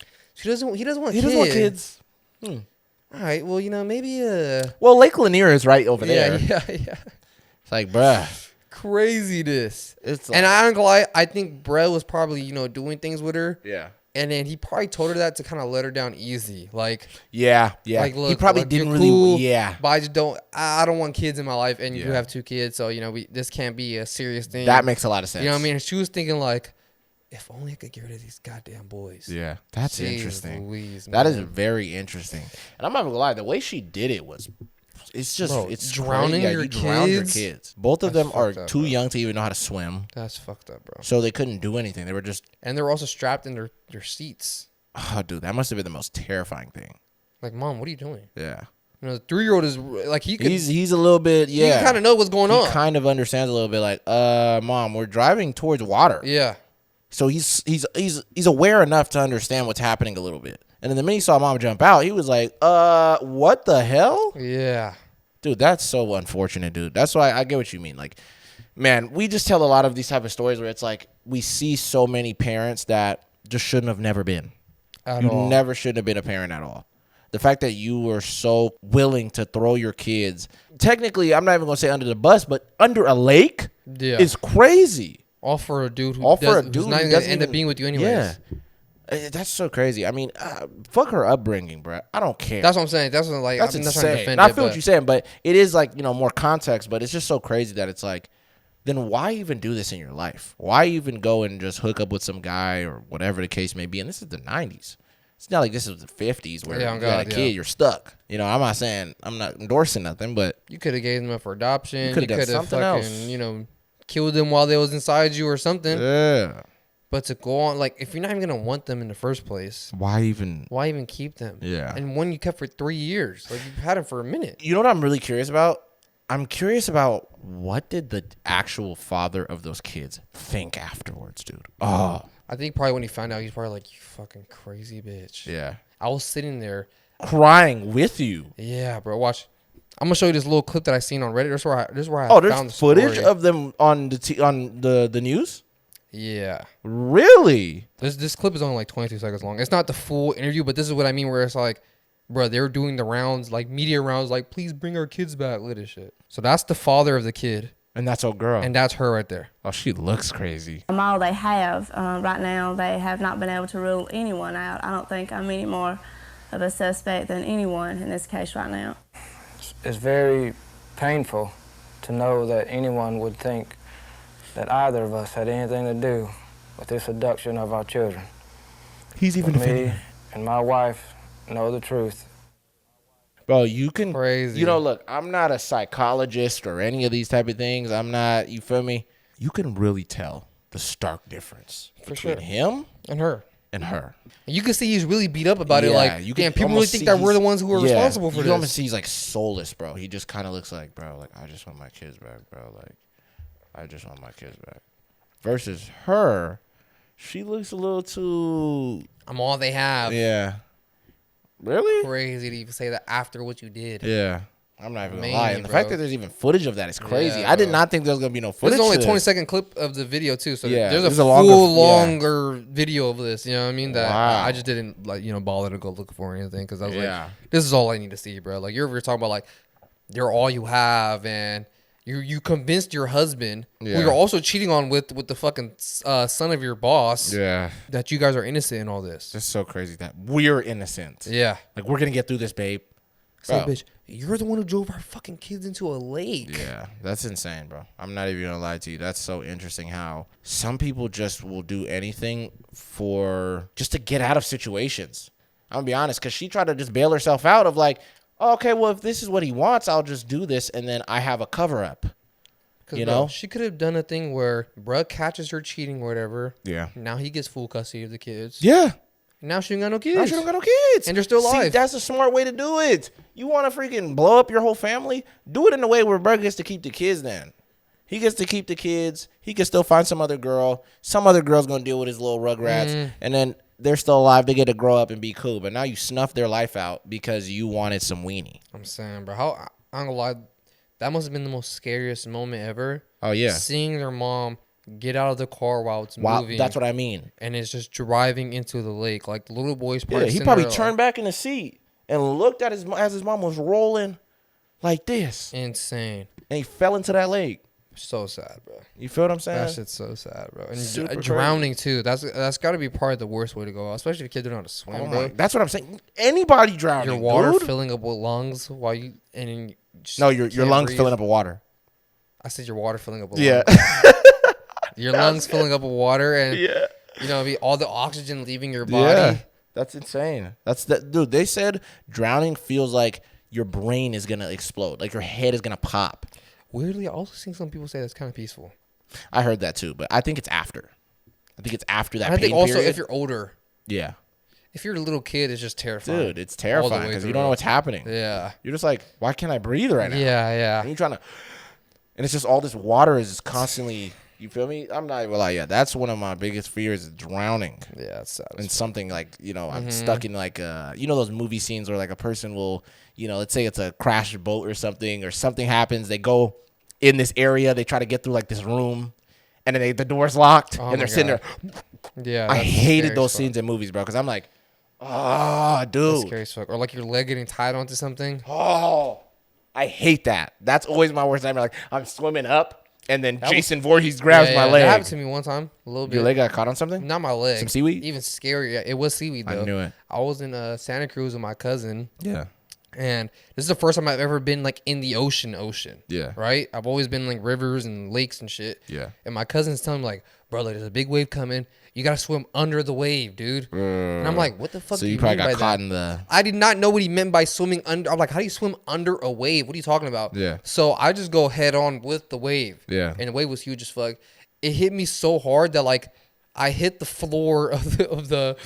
doesn't want kids. He doesn't want kids. All right, well, maybe well, Lake Lanier is right over there. Yeah. It's like, bruh. Craziness. It's like, and I'm gonna lie, I think Brett was probably, doing things with her. Yeah. And then he probably told her that to kind of let her down easy. Like, yeah. Like, look, he probably didn't really, cool, but I don't want kids in my life, and you have 2 kids, so this can't be a serious thing. That makes a lot of sense. You know what I mean? And she was thinking like, if only I could get rid of these goddamn boys. Yeah, that's interesting. Louise, that is very interesting. And I'm not gonna lie, the way she did it was. It's just, it's drowning your kids. Drown your kids. Both of them are too young to even know how to swim. That's fucked up, bro. So they couldn't do anything. They were just. And they were also strapped in their seats. Oh, dude, that must have been the most terrifying thing. Like, Mom, what are you doing? Yeah. The 3-year-old is like he's a little bit He kind of know what's going on. He kind of understands a little bit. Like, Mom, we're driving towards water. Yeah. So he's aware enough to understand what's happening a little bit. And then the minute he saw Mom jump out, he was like, what the hell? Yeah. Dude, that's so unfortunate, dude. That's why I get what you mean. Like, man, we just tell a lot of these type of stories where it's like we see so many parents that just shouldn't have never been. You never shouldn't have been a parent at all. The fact that you were so willing to throw your kids, technically, I'm not even going to say under the bus, but under a lake is crazy. All for a dude who's not even going to end up being with you anyways. Yeah. That's so crazy. I mean, fuck her upbringing, bro. I don't care. That's what I'm saying. That's what I'm not trying to defend I feel what you're saying, but it is like, more context, but it's just so crazy that it's like, then why even do this in your life? Why even go and just hook up with some guy or whatever the case may be? And this is the 90s. It's not like this is the 50s where you got a kid, you're stuck. I'm not saying, I'm not endorsing nothing, but. You could have gave them up for adoption. You could have done something else. Killed them while they was inside you or something. Yeah. But to go on, like, if you're not even going to want them in the first place. Why even keep them? Yeah. And one you kept for 3 years. Like, you've had them for a minute. You know what I'm really curious about? I'm curious about what did the actual father of those kids think afterwards, dude? Oh. I think probably when he found out, he's probably like, you fucking crazy bitch. Yeah. I was sitting there. Crying with you. Yeah, bro. Watch. I'm going to show you this little clip that I seen on Reddit. This is where I found the footage of them on the news? Yeah. Really? This clip is only like 22 seconds long. It's not the full interview, but this is what I mean where it's like, bro, they're doing the rounds, like media rounds, like, please bring our kids back, lit as shit. So that's the father of the kid. And that's old girl. And that's her right there. Oh, she looks crazy. All they have right now, they have not been able to rule anyone out. I don't think I'm any more of a suspect than anyone in this case right now. It's very painful to know that anyone would think that either of us had anything to do with this abduction of our children. He's even defending me and my wife know the truth. Bro, you can, crazy. You know, look, I'm not a psychologist or any of these type of things. I'm not, you feel me? You can really tell the stark difference between him and her. You can see he's really beat up about it. Like, damn, people really think that we're the ones who are responsible for this. You almost see he's like soulless, bro. He just kind of looks like, bro, like, I just want my kids back, bro. Like, I just want my kids back. Versus her, she looks a little too... I'm all they have. Yeah. Really? Crazy to even say that after what you did. Yeah. I'm not even gonna lie. And the fact that there's even footage of that is crazy. Yeah, I did not think there was gonna be no footage. There's only a 20-second clip of the video too, so there's a longer video of this. You know what I mean? That I just didn't bother to go look for anything because I was like, this is all I need to see, bro. Like you're talking about like you're all you have, and you convinced your husband, who you're also cheating on with the fucking son of your boss, that you guys are innocent in all this. It's so crazy that we're innocent. Yeah, like we're gonna get through this, babe. Say, bitch, you're the one who drove our fucking kids into a lake. Yeah, that's insane, bro. I'm not even gonna lie to you. That's so interesting how some people just will do anything just to get out of situations. I'm gonna be honest, because she tried to just bail herself out of like, oh, okay, well, if this is what he wants, I'll just do this, and then I have a cover-up. You know? She could have done a thing where bruh catches her cheating or whatever. Yeah. Now he gets full custody of the kids. Yeah. Now she ain't got no kids. Now she don't got no kids. And they're still alive. See, that's a smart way to do it. You want to freaking blow up your whole family? Do it in a way where Bert gets to keep the kids then. He gets to keep the kids. He can still find some other girl. Some other girl's going to deal with his little rugrats. And then they're still alive. They get to grow up and be cool. But now you snuff their life out because you wanted some weenie. I'm saying, bro. I'm going to lie. That must have been the most scariest moment ever. Oh, yeah. Seeing their mom get out of the car while it's moving. That's what I mean. And it's just driving into the lake. Like the little boy's probably he probably turned back in the seat and looked at as his mom was rolling like this. Insane. And he fell into that lake. So sad, bro. You feel what I'm saying? That shit's so sad, bro. And drowning too. That's got to be probably the worst way to go, especially if kids don't know how to swim, bro. That's what I'm saying. Anybody drowning, your water filling up with lungs while you your lungs filling up with water. I said your water filling up with lungs. Your lungs filling up with water and all the oxygen leaving your body. Yeah, that's insane. Dude, they said drowning feels like your brain is gonna explode, like your head is gonna pop. Weirdly, I also seen some people say that's kind of peaceful. I heard that too, but I think it's after. I think it's after that. And I think pain also period. if you're older. Yeah. If you're a little kid, it's just terrifying. Dude, it's terrifying because you don't know what's happening. Yeah. You're just like, why can't I breathe right now? Yeah. And you're trying to, and it's just all this water is just constantly. You feel me? I'm not even like, that's one of my biggest fears is drowning. Yeah, it's sad. And something like, I'm stuck in like, those movie scenes where like a person will, let's say it's a crashed boat or something happens. They go in this area. They try to get through like this room and then the door's locked and they're sitting there. Yeah. I hated those scenes in movies, bro. Cause I'm like, dude. That's scary as fuck. Or like your leg getting tied onto something. Oh, I hate that. That's always my worst nightmare. Like I'm swimming up. And then Jason Voorhees grabs my leg. That happened to me one time, a little bit. Your leg got caught on something? Not my leg. Some seaweed? Even scarier. It was seaweed, though. I knew it. I was in Santa Cruz with my cousin. Yeah. And this is the first time I've ever been, like, in the ocean. Yeah. Right? I've always been, like, rivers and lakes and shit. Yeah. And my cousin's telling me, like, bro, there's a big wave coming. You got to swim under the wave, dude. And I'm like, what the fuck do you mean by that? So you probably got caught in the... I did not know what he meant by swimming under. I'm like, how do you swim under a wave? What are you talking about? Yeah. So I just go head on with the wave. Yeah. And the wave was huge as fuck. It hit me so hard that, like, I hit the floor of the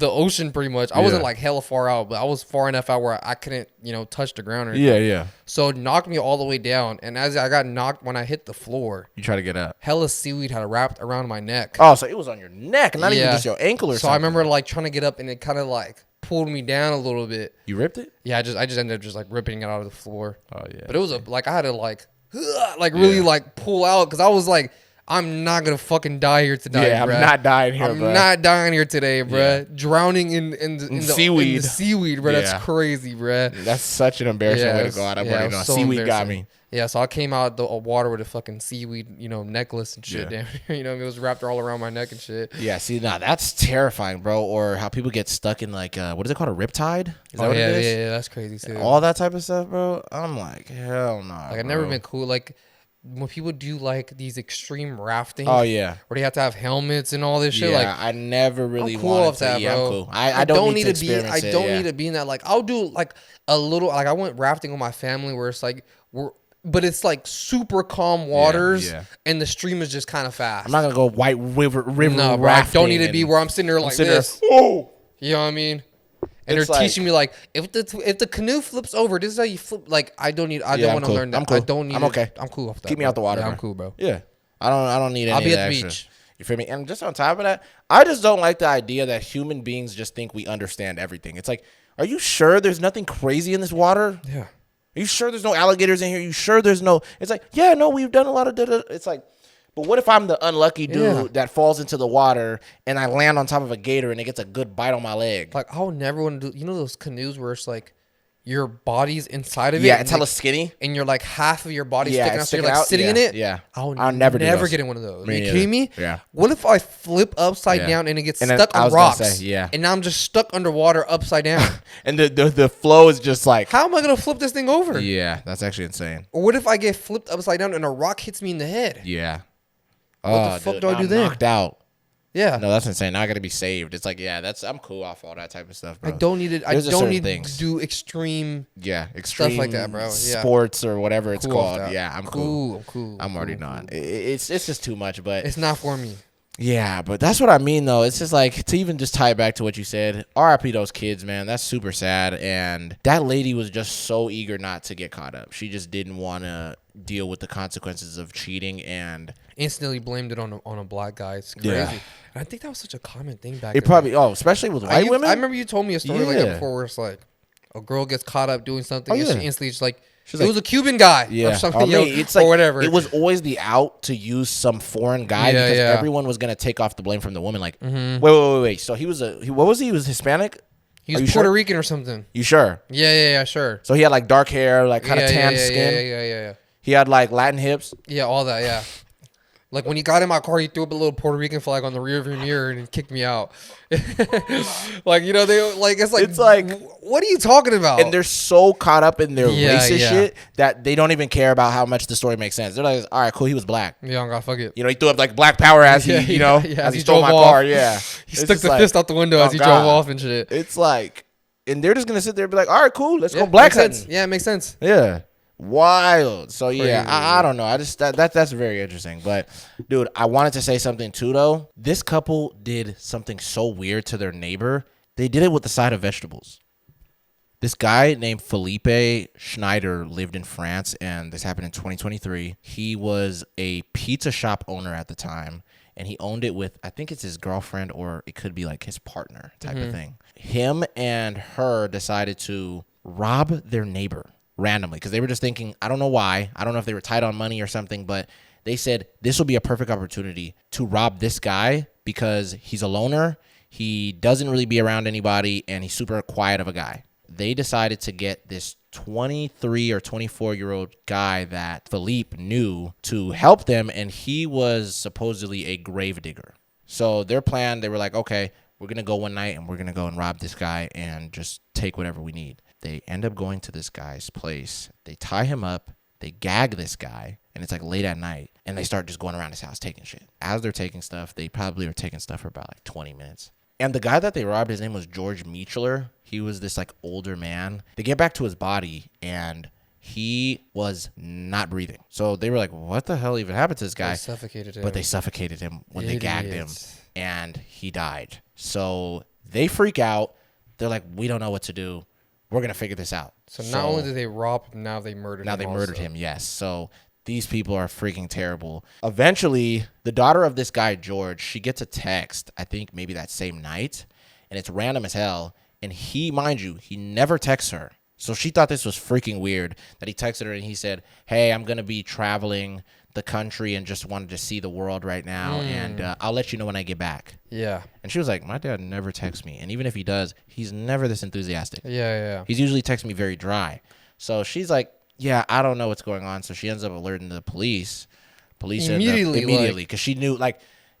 ocean pretty much. I wasn't like hella far out, but I was far enough out where I couldn't, touch the ground or anything. Yeah. So it knocked me all the way down. And as I got knocked when I hit the floor, you try to get up. Hella seaweed had wrapped around my neck. Oh, so it was on your neck, not even just your ankle or something. So I remember like trying to get up and it kind of like pulled me down a little bit. You ripped it? Yeah, I just ended up just like ripping it out of the floor. Oh yeah. But it was I had to like really like pull out because I was like I'm not gonna fucking die here tonight. Yeah, bruh. I'm not dying here, I'm bro. not dying here today, bruh. Yeah. Drowning in the seaweed. In the seaweed, bro. Yeah. That's crazy, bruh. That's such an embarrassing way to go out. I've already known. Seaweed got me. Yeah, so I came out the water with a fucking seaweed, necklace and shit. Yeah. Damn, it was wrapped all around my neck and shit. Yeah, see, now that's terrifying, bro. Or how people get stuck in like, what is it called, a riptide? Is that what it is? Yeah, that's crazy too. All that type of stuff, bro. I'm like, hell no. Like, I've never been cool. Like, when people do like these extreme rafting. Oh yeah, where they have to have helmets and all this shit. Yeah, like, I never really I'm cool wanted off to. that, Yeah, bro. I'm cool. I don't need to be. I don't need to be in that. Like, I'll do like a little. Like, I went rafting with my family where it's like but it's like super calm waters, and the stream is just kind of fast. I'm not gonna go white river no, bro, rafting. I don't need to be where I'm sitting there like this. Oh, you know what I mean? And it's they're like, teaching me like if the canoe flips over, this is how you flip. Like, I don't want to learn that. I'm cool. I don't need. I'm okay. I'm cool off that. Keep me out the water. Yeah, bro. I'm cool, bro. Yeah, I don't need any. I'll be of at the extra. beach. You feel me? And just on top of that, I just don't like the idea that human beings just think we understand everything. It's like, are you sure there's nothing crazy in this water? Yeah. Are you sure there's no alligators in here? Are you sure there's no? It's like, yeah, no, we've done a lot of. It's like, but what if I'm the unlucky dude that falls into the water and I land on top of a gator and it gets a good bite on my leg? Like, I would never want to do. Those canoes where it's like your body's inside of it. Yeah, it's hella like, skinny. And you're like half of your body Yeah, sticking out. So you're like out. sitting in it. Yeah. I'll never get in one of those. Are you kidding me? Yeah. What if I flip upside down and it gets stuck on rocks? And now I'm just stuck underwater upside down. And the flow is just like. How am I gonna flip this thing over? Yeah, that's actually insane. Or what if I get flipped upside down and a rock hits me in the head? Yeah. What the fuck do I do then? Knocked out. Yeah. No, that's insane. Now I gotta be saved. It's like, yeah, I'm cool off all that type of stuff, bro. I don't need it. I don't need to do extreme. Yeah, extreme stuff like that, bro. Yeah. Sports or whatever it's called. Yeah, I'm cool. I'm cool. I'm already not. It's just too much, but it's not for me. Yeah, but that's what I mean, though. It's just like, to even just tie it back to what you said, RIP those kids, man. That's super sad. And that lady was just so eager not to get caught up. She just didn't want to deal with the consequences of cheating and instantly blamed it on a black guy. It's crazy. Yeah. And I think that was such a common thing back then. Especially with white women. I remember you told me a story like that before where it's like a girl gets caught up doing something and she instantly just like, it was a Cuban guy or something, or whatever. It was always the out to use some foreign guy because everyone was going to take off the blame from the woman. Like, wait. So he was what was he? He was Hispanic? He was Puerto Rican or something. You sure? Yeah, sure. So he had like dark hair, like kind of tan skin. Yeah. He had like Latin hips. Yeah, all that, yeah. Like when he got in my car, he threw up a little Puerto Rican flag on the rearview mirror and kicked me out. Like, it's like, what are you talking about? And they're so caught up in their racist shit that they don't even care about how much the story makes sense. They're like, all right, cool, he was black. Yeah, I'm gonna fuck it. He threw up like black power as he, as he stole my car. Yeah, he stuck the fist out the window as he drove off and shit. It's like, and they're just gonna sit there and be like, all right, cool, let's go black hunting. Yeah, it makes sense. Yeah. Wild. So yeah, I don't know. I just that's very interesting. But dude, I wanted to say something too though. This couple did something so weird to their neighbor. They did it with the side of vegetables. This guy named Felipe Schneider lived in France, and this happened in 2023. He was a pizza shop owner at the time, and he owned it with, I think it's his girlfriend or it could be like his partner type of thing. Him and her decided to rob their neighbor randomly because they were just thinking, I don't know why. I don't know if they were tight on money or something, but they said this will be a perfect opportunity to rob this guy because he's a loner. He doesn't really be around anybody, and he's super quiet of a guy. They decided to get this 23 or 24-year-old guy that Philippe knew to help them, and he was supposedly a grave digger. So their plan, they were like, okay, we're going to go one night, and we're going to go and rob this guy and just take whatever we need. They end up going to this guy's place. They tie him up. They gag this guy, and it's like late at night, and they start just going around his house taking shit. As they're taking stuff, they probably were taking stuff for about like 20 minutes. And the guy that they robbed, his name was George Meachler. He was this like older man. They get back to his body, and he was not breathing. So they were like, what the hell even happened to this guy? They suffocated him. But they suffocated him when they gagged him, and he died. So they freak out. They're like, we don't know what to do. We're going to figure this out. So not only did they rob him, now they murdered him. Now they murdered him, yes. So these people are freaking terrible. Eventually, the daughter of this guy, George, she gets a text, I think maybe that same night, and it's random as hell. And he, mind you, he never texts her. So she thought this was freaking weird that he texted her and he said, hey, I'm going to be traveling the country and just wanted to see the world right now, and I'll let you know when I get back. Yeah. And she was like, my dad never texts me, and even if he does, he's never this enthusiastic. Yeah. He's usually texting me very dry. So she's like, yeah, I don't know what's going on. So she ends up alerting the police. Police immediately because she knew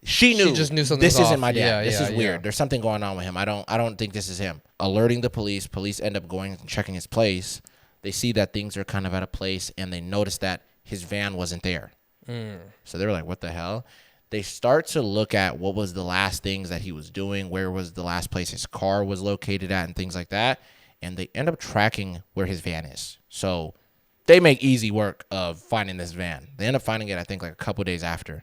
she just knew something. This isn't my dad. This is weird. There's something going on with him. I don't think this is him. Alerting the police. Police end up going and checking his place. They see that things are kind of out of place, and they notice that his van wasn't there. So they were like, what the hell? They start to look at what was the last things that he was doing, where was the last place his car was located at, and things like that. And they end up tracking where his van is. So they make easy work of finding this van. They end up finding it, I think, like a couple days after.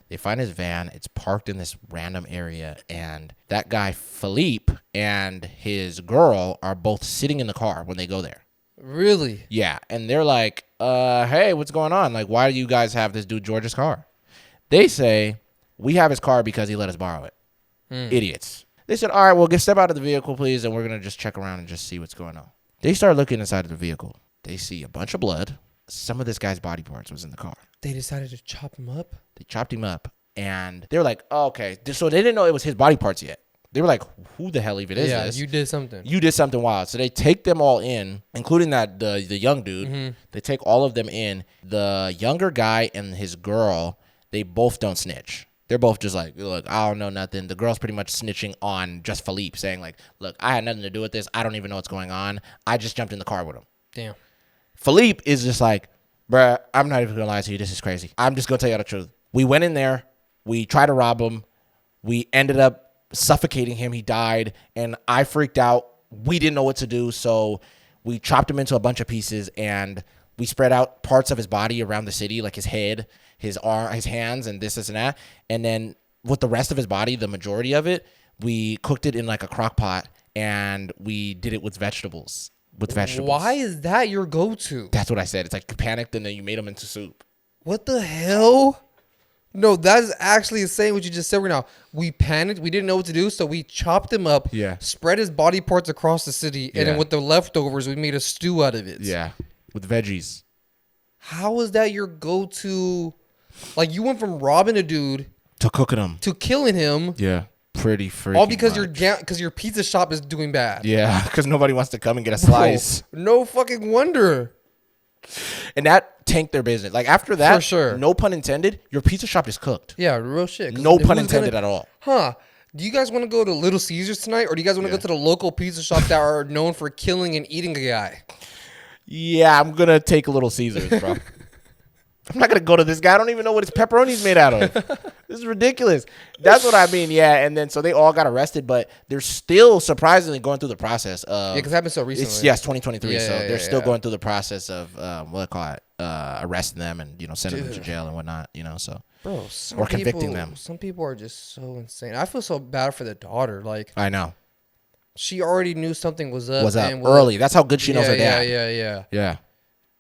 They find his van. It's parked in this random area. And that guy, Philippe, and his girl are both sitting in the car when they go there. Really? Yeah. And they're like, hey, what's going on? Like, why do you guys have this dude George's car? They say, we have his car because he let us borrow it. Idiots. They said, all right, well, step out of the vehicle, please, and we're going to just check around and just see what's going on. They start looking inside of the vehicle. They see a bunch of blood. Some of this guy's body parts was in the car. They decided to chop him up? They chopped him up, and they were like, oh, okay. So they didn't know it was his body parts yet. They were like, who the hell even is this? Yeah, you did something. You did something wild. So they take them all in, including the young dude. They take all of them in. The younger guy and his girl, they both don't snitch. They're both just like, look, I don't know nothing. The girl's pretty much snitching on just Philippe, saying like, look, I had nothing to do with this. I don't even know what's going on. I just jumped in the car with him. Damn. Philippe is just like, bruh, I'm not even going to lie to you. This is crazy. I'm just going to tell you the truth. We went in there. We tried to rob him. We ended up suffocating him. He died, and I freaked out. We didn't know what to do, so we chopped him into a bunch of pieces, and we spread out parts of his body around the city, like his head, his arm, his hands, and this and that. And then with the rest of his body, the majority of it, we cooked it in like a crock pot, and we did it with vegetables. Why is that your go-to? That's what I said. It's like you panicked, and then you made them into soup. What the hell? No, that is actually insane what you just said right now. We panicked. We didn't know what to do, so we chopped him up, spread his body parts across the city, and then with the leftovers, we made a stew out of it. Yeah, with veggies. How is that your go-to? Like, you went from robbing a dude to cooking him to killing him. Yeah, pretty freaking all because much. your pizza shop is doing bad. Yeah, because nobody wants to come and get a slice. No fucking wonder. And that tanked their business. Like, after that, for sure, no pun intended, your pizza shop is cooked. Yeah, real shit. No pun intended at all. Huh. Do you guys want to go to Little Caesars tonight, or do you guys want to go to the local pizza shop that are known for killing and eating a guy? Yeah, I'm going to take Little Caesars, bro. I'm not going to go to this guy. I don't even know what his pepperoni's made out of. This is ridiculous. That's what I mean, yeah. And then so they all got arrested, but they're still surprisingly going through the process of... Yeah, because it happened so recently. Yes, 2023. So they're still going through the process of, what do I call it, arresting them and, sending them to jail and whatnot, so... Bro, or convicting them. Some people are just so insane. I feel so bad for the daughter. Like, I know. She already knew something was up. Early. That's how good she knows her dad. Yeah.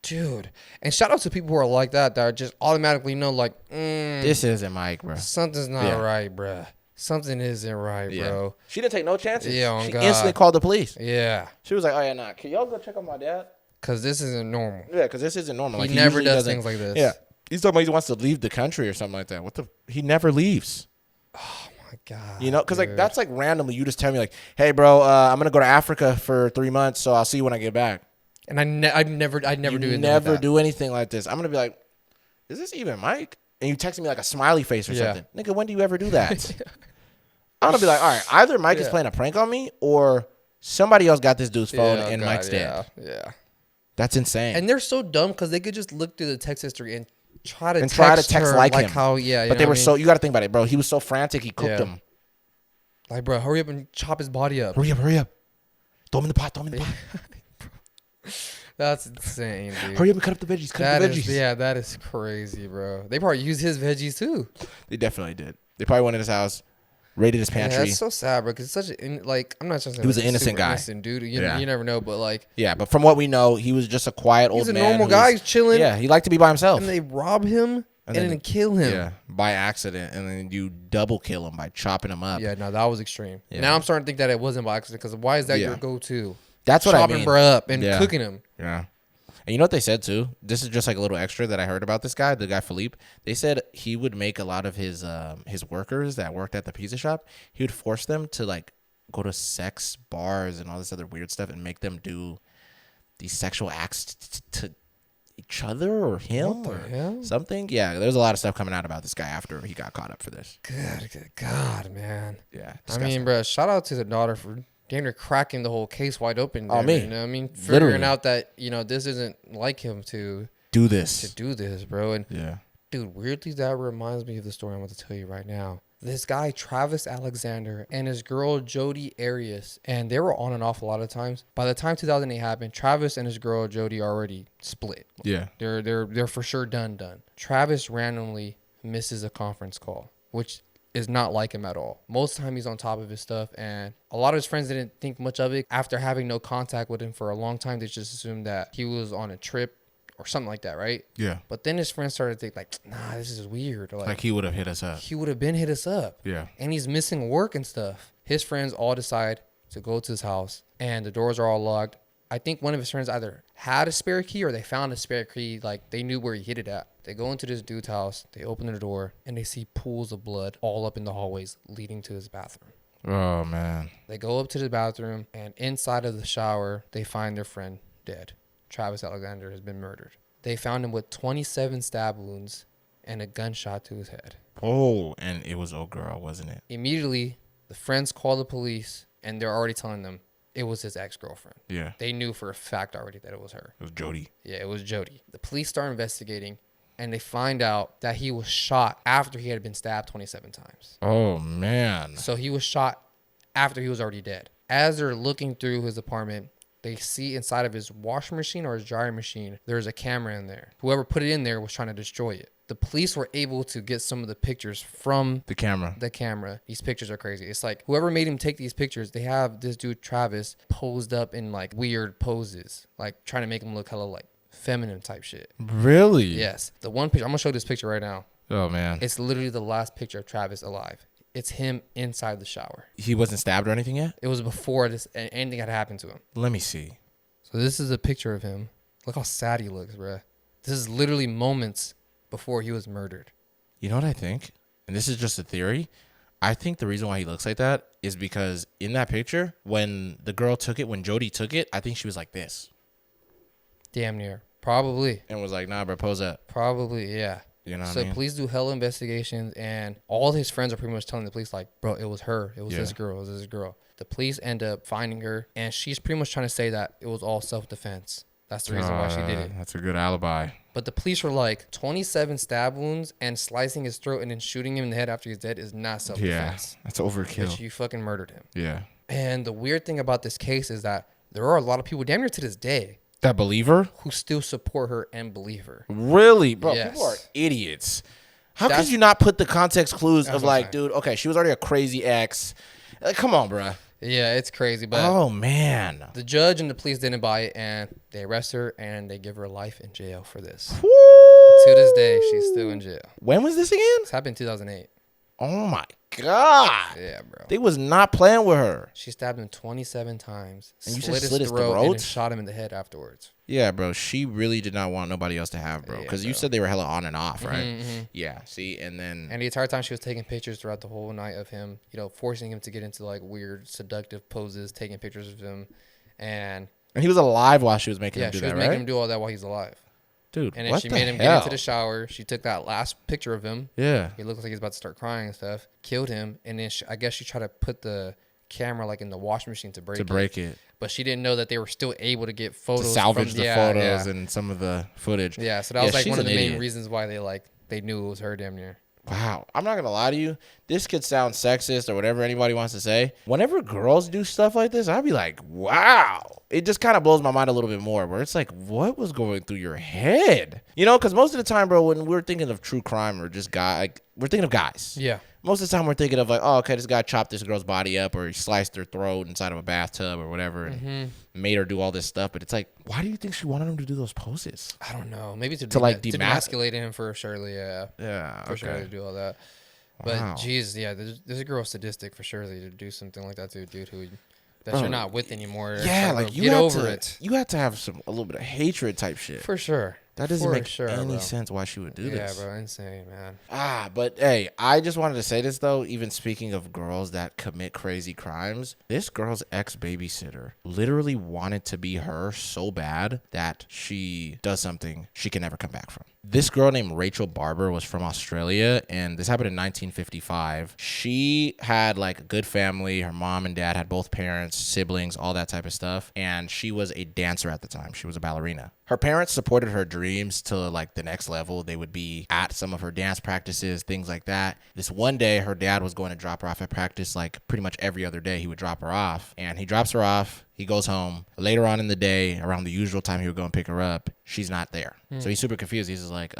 Dude. And shout out to people who are like that are just automatically know, like, this isn't Mike, bro. Something's not right, bro. Something isn't right, bro. She didn't take no chances. Yeah, she instantly called the police. Yeah. She was like, oh, yeah, nah. Can y'all go check on my dad? Because this isn't normal. Yeah, because this isn't normal. He never does things like this. Yeah. He's talking about he wants to leave the country or something like that. He never leaves. Oh, my God. Because like that's like randomly you just tell me like, hey, bro, I'm going to go to Africa for 3 months, so I'll see you when I get back. And I'd never do anything never do anything like this. I'm going to be like, is this even Mike? And you text me like a smiley face or something. Nigga, when do you ever do that? I'm going to be like, all right, either Mike is playing a prank on me or somebody else got this dude's phone and Mike's dead. Yeah. That's insane. And they're so dumb because they could just look through the text history and try to text her like him. How, but they were so, you got to think about it, bro. He was so frantic, he cooked him. Like, bro, hurry up and chop his body up. Hurry up. Throw him in the pot. That's insane, dude. Hurry up and cut up the veggies. That is crazy, bro. They probably used his veggies too. They definitely did. They probably went in his house, raided his pantry. Yeah, that's so sad, bro. Because it's such I'm not just saying he was an innocent guy. Innocent dude. You never know, but like. Yeah, but from what we know, he was just a quiet old man. He's a normal guy. He's chilling. Yeah, he liked to be by himself. And they rob him and then kill him. Yeah, by accident, and then you double kill him by chopping him up. Yeah, no, that was extreme. Yeah. Now I'm starting to think that it wasn't by accident because why is that your go-to? That's what I mean. Chopping bro up and cooking him. Yeah. And you know what they said too? This is just like a little extra that I heard about this guy, the guy Philippe. They said he would make a lot of his workers that worked at the pizza shop. He would force them to like go to sex bars and all this other weird stuff and make them do these sexual acts to each other or him or something. Yeah, there's a lot of stuff coming out about this guy after he got caught up for this. Good God, man. Yeah, disgusting. I mean, bro, shout out to the daughter for damn near cracking the whole case wide open. Oh, me. You know what I mean? Figuring out that, you know, this isn't like him to do this, bro. And yeah, dude, weirdly, that reminds me of the story I'm about to tell you right now. This guy, Travis Alexander, and his girl, Jody Arias, and they were on and off a lot of times. By the time 2008 happened, Travis and his girl, Jody, already split. Yeah. They're for sure done. Travis randomly misses a conference call, which is not like him at all. Most of the time, he's on top of his stuff, and a lot of his friends didn't think much of it. After having no contact with him for a long time, they just assumed that he was on a trip or something like that, right? Yeah. But then his friends started to think like, nah, this is weird. Like he would have hit us up. He would have been hit us up. Yeah. And he's missing work and stuff. His friends all decide to go to his house, and the doors are all locked. I think one of his friends either had a spare key or they found a spare key. Like, they knew where he hid it at. They go into this dude's house. They open the door, and they see pools of blood all up in the hallways leading to his bathroom. Oh, man. They go up to the bathroom, and inside of the shower, they find their friend dead. Travis Alexander has been murdered. They found him with 27 stab wounds and a gunshot to his head. Oh, and it was old girl, wasn't it? Immediately, the friends call the police, and they're already telling them it was his ex-girlfriend. Yeah. They knew for a fact already that it was her. It was Jody. Yeah, it was Jody. The police start investigating, and they find out that he was shot after he had been stabbed 27 times. Oh, man. So he was shot after he was already dead. As they're looking through his apartment, they see inside of his washing machine or his drying machine, there's a camera in there. Whoever put it in there was trying to destroy it. The police were able to get some of the pictures from the camera. These pictures are crazy. It's like whoever made him take these pictures, they have this dude, Travis, posed up in like weird poses, like trying to make him look hella like feminine type shit. Really? Yes. The one picture, I'm going to show you this picture right now. Oh, man. It's literally the last picture of Travis alive. It's him inside the shower. He wasn't stabbed or anything yet? It was before anything had happened to him. Let me see. So this is a picture of him. Look how sad he looks, bruh. This is literally moments before he was murdered. You know what I think? And this is just a theory. I think the reason why he looks like that is because in that picture, when the girl took it, when Jody took it, I think she was like this. Damn near. Probably. And was like, nah, bro, pose up. Probably, yeah. You know what so I mean? Police do hella investigations, and all his friends are pretty much telling the police, like, bro, it was her. It was this girl. It was this girl. The police end up finding her, and she's pretty much trying to say that it was all self-defense. That's the reason why she did it. That's a good alibi. But the police were like, 27 stab wounds and slicing his throat and then shooting him in the head after he's dead is not self-defense. Yeah, that's overkill. But you fucking murdered him. Yeah. And the weird thing about this case is that there are a lot of people, damn near to this day, that believe her, who still support her and believe her. Really? Bro, yes. People are idiots. How could you not put the context clues of like, dude, okay, she was already a crazy ex. Like, come on, bro. Yeah, it's crazy. But oh, man. The judge and the police didn't buy it, and they arrest her, and they give her life in jail for this. Woo! To this day, she's still in jail. When was this again? This happened in 2008. Oh, my God. Yeah, bro. They was not playing with her. She stabbed him 27 times. And you slit just slit his throat? and then shot him in the head afterwards. Yeah, bro. She really did not want nobody else to have, bro. Because you said they were hella on and off, right? Mm-hmm. Yeah. See, and then... And the entire time she was taking pictures throughout the whole night of him, you know, forcing him to get into, like, weird, seductive poses, taking pictures of him. And he was alive while she was making him do that, right? Yeah, she was making him do all that while he's alive. Dude, and then she made him get into the shower. She took that last picture of him. Yeah. He looked like he's about to start crying and stuff. Killed him. And then I guess she tried to put the camera like in the washing machine to break it. But she didn't know that they were still able to get photos. To salvage the photos and some of the footage. Yeah, so that was like one of the main reasons why they knew it was her damn near. Wow. I'm not going to lie to you. This could sound sexist or whatever anybody wants to say. Whenever girls do stuff like this, I'd be like, wow. It just kind of blows my mind a little bit more where it's like, what was going through your head? You know, because most of the time, bro, when we're thinking of true crime or just we're thinking of guys. Yeah. Most of the time we're thinking of like, oh, okay, this guy chopped this girl's body up or he sliced her throat inside of a bathtub or whatever and made her do all this stuff. But it's like, why do you think she wanted him to do those poses? I don't know. Maybe to demasculate him for surely, yeah. Yeah, for sure to do all that. But, geez, yeah, this girl is sadistic for surely to do something like that to a dude who that you're not with anymore. Yeah, like you get have over to, it. You have to have a little bit of hatred type shit. For sure. That doesn't make any sense why she would do this. Yeah, bro, insane, man. But hey, I just wanted to say this though, even speaking of girls that commit crazy crimes, this girl's ex-babysitter literally wanted to be her so bad that she does something she can never come back from. This girl named Rachel Barber was from Australia, and this happened in 1955. She had like a good family. Her mom and dad had both parents, siblings, all that type of stuff, and she was a dancer at the time. She was a ballerina. Her parents supported her dreams to like the next level. They would be at some of her dance practices, things like that. This one day, her dad was going to drop her off at practice like pretty much every other day. He would drop her off, and he drops her off. He goes home. Later on in the day, around the usual time he would go and pick her up, she's not there. So he's super confused. He's just like,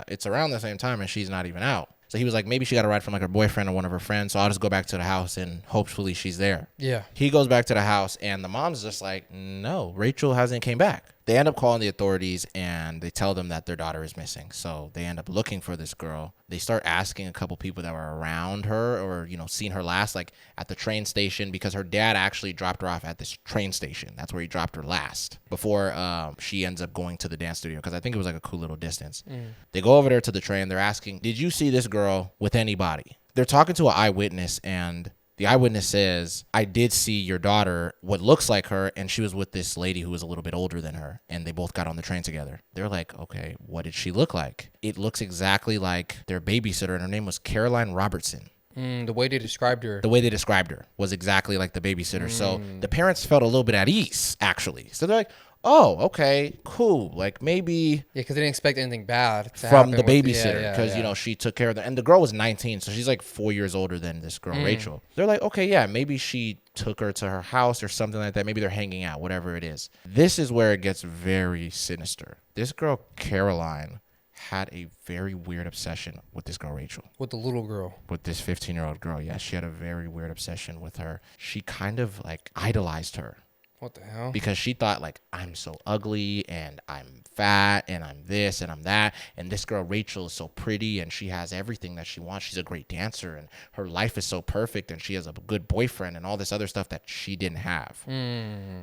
it's around the same time and she's not even out. So he was like, maybe she got a ride from like her boyfriend or one of her friends. So I'll just go back to the house and hopefully she's there. Yeah. He goes back to the house and the mom's just like, no, Rachel hasn't came back. They end up calling the authorities and they tell them that their daughter is missing. So they end up looking for this girl. They start asking a couple people that were around her or, seen her last, like at the train station, because her dad actually dropped her off at this train station. That's where he dropped her last before she ends up going to the dance studio, because I think it was like a cool little distance. They go over there to the train. They're asking, did you see this girl with anybody? They're talking to an eyewitness, and the eyewitness says, I did see your daughter, what looks like her, and she was with this lady who was a little bit older than her, and they both got on the train together. They're like, okay, what did she look like? It looks exactly like their babysitter, and her name was Caroline Robertson. The way they described her. The way they described her was exactly like the babysitter. So the parents felt a little bit at ease, actually. So they're like, oh, okay, cool. Like maybe because they didn't expect anything bad from the babysitter, because she took care of them. And the girl was 19, so she's like 4 years older than this girl, Rachel. They're like, okay, yeah, maybe she took her to her house or something like that. Maybe they're hanging out, whatever it is. This is where it gets very sinister. This girl, Caroline, had a very weird obsession with this girl, Rachel. With the little girl. With this 15-year-old girl, yeah. She had a very weird obsession with her. She kind of like idolized her. What the hell? Because she thought, like, I'm so ugly and I'm fat and I'm this and I'm that. And this girl, Rachel, is so pretty and she has everything that she wants. She's a great dancer and her life is so perfect and she has a good boyfriend and all this other stuff that she didn't have.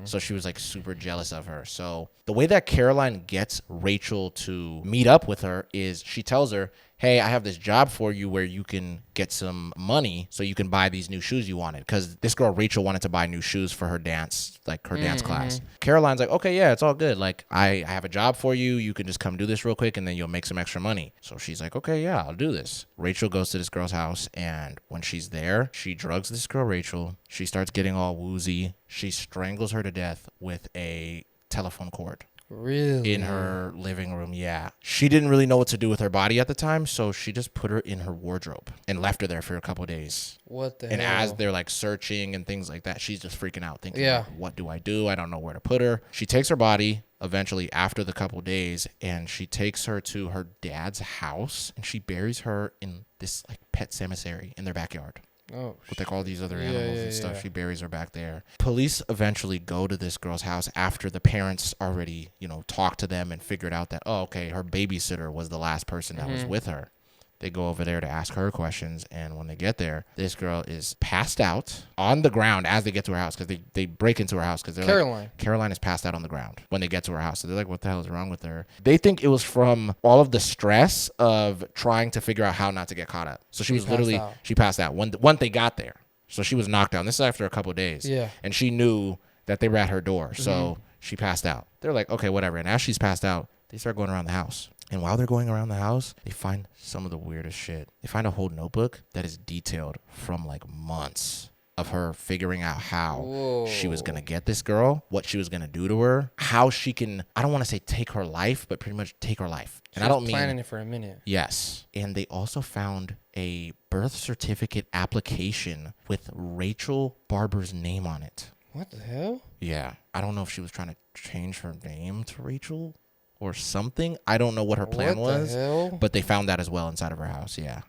So she was, like, super jealous of her. So the way that Caroline gets Rachel to meet up with her is she tells her, hey, I have this job for you where you can get some money so you can buy these new shoes you wanted. Because this girl, Rachel, wanted to buy new shoes for her dance, like her dance class. Caroline's like, okay, yeah, it's all good. Like, I have a job for you. You can just come do this real quick and then you'll make some extra money. So she's like, okay, yeah, I'll do this. Rachel goes to this girl's house, and when she's there, she drugs this girl, Rachel. She starts getting all woozy. She strangles her to death with a telephone cord. Really? In her living room, yeah. She didn't really know what to do with her body at the time, so she just put her in her wardrobe and left her there for a couple of days. What the hell? And as they're like searching and things like that, she's just freaking out, thinking, like, what do? I don't know where to put her. She takes her body eventually after the couple of days, and she takes her to her dad's house, and she buries her in this like pet cemetery in their backyard. Oh, with like all these other animals and stuff. She buries her back there. Police eventually go to this girl's house after the parents already, talked to them and figured out that, oh, okay, her babysitter was the last person that was with her. They go over there to ask her questions, and when they get there, this girl is passed out on the ground as they get to her house, because they break into her house because they're like, Caroline is passed out on the ground when they get to her house. So they're like, what the hell is wrong with her? They think it was from all of the stress of trying to figure out how not to get caught up. So she passed out when they got there. So she was knocked out. And this is after a couple of days. Yeah. And she knew that they were at her door. So she passed out. They're like, okay, whatever. And as she's passed out, they start going around the house. And while they're going around the house, they find some of the weirdest shit. They find a whole notebook that is detailed from like months of her figuring out how she was going to get this girl, what she was going to do to her, how she can, I don't want to say take her life, but pretty much take her life. And I don't mean planning it for a minute. Yes. And they also found a birth certificate application with Rachel Barber's name on it. What the hell? Yeah. I don't know if she was trying to change her name to Rachel or something. I don't know what her plan was, but they found that as well inside of her house. Yeah,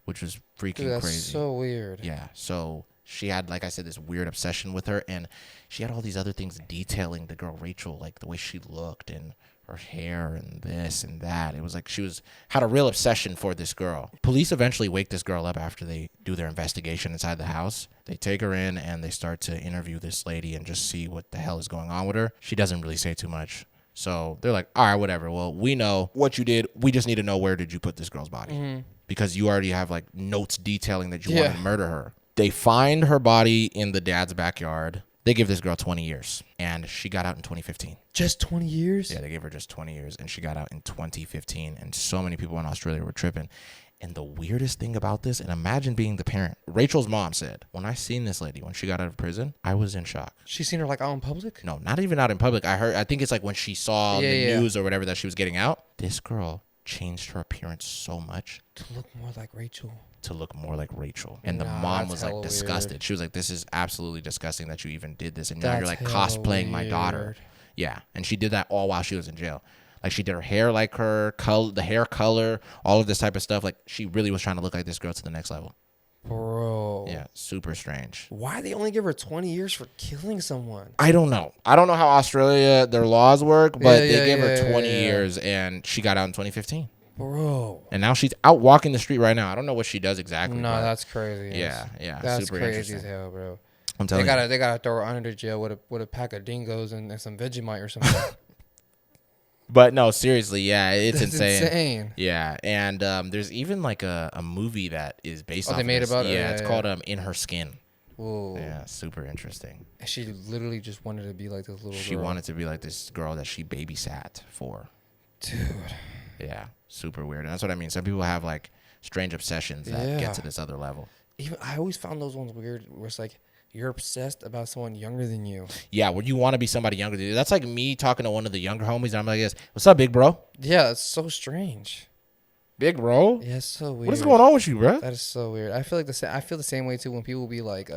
which was freaking crazy. That's so weird. Yeah, so she had, like I said, this weird obsession with her, and she had all these other things detailing the girl Rachel, like the way she looked and her hair and this and that. It was like she had a real obsession for this girl. Police eventually wake this girl up after they do their investigation inside the house. They take her in and they start to interview this lady and just see what the hell is going on with her. She doesn't really say too much. So they're like, all right, whatever. Well, we know what you did. We just need to know, where did you put this girl's body? Because you already have like notes detailing that you wanted to murder her. They find her body in the dad's backyard. They give this girl 20 years, and she got out in 2015. Just 20 years? Yeah, they gave her just 20 years, and she got out in 2015, and so many people in Australia were tripping. And the weirdest thing about this, and imagine being the parent, Rachel's mom said, when I seen this lady, when she got out of prison, I was in shock. She seen her like out in public? No, not even out in public. I think it's like when she saw the news or whatever that she was getting out. This girl changed her appearance so much. To look more like Rachel. And the mom was like disgusted. Weird. She was like, this is absolutely disgusting that you even did this. And now you're like cosplaying my daughter. Yeah. And she did that all while she was in jail. Like she did her hair like her, the hair color, all of this type of stuff. Like she really was trying to look like this girl to the next level. Bro. Yeah, super strange. Why they only give her 20 years for killing someone? I don't know. I don't know how Australia, their laws work, but they gave her 20 years and she got out in 2015. Bro. And now she's out walking the street right now. I don't know what she does exactly. No, that's crazy. Yeah. That's super crazy as hell, bro. I'm telling you. They gotta throw her under the jail with a pack of dingoes and some Vegemite or something. But no, seriously, yeah, it's That's insane. Yeah, and there's even like a movie that is based on. They made about it. Yeah, it's called In Her Skin. Whoa. Yeah, super interesting. And she literally just wanted to be like this little girl. She wanted to be like this girl that she babysat for. Dude. Yeah, super weird. And that's what I mean. Some people have like strange obsessions that get to this other level. Even I always found those ones weird where it's like you're obsessed about someone younger than you. Yeah, where you want to be somebody younger than you. That's like me talking to one of the younger homies, and I'm like, what's up, big bro? Yeah, it's so strange. Big bro? Yeah, it's so weird. What is going on with you, bro? That is so weird. I feel the same way too when people be like,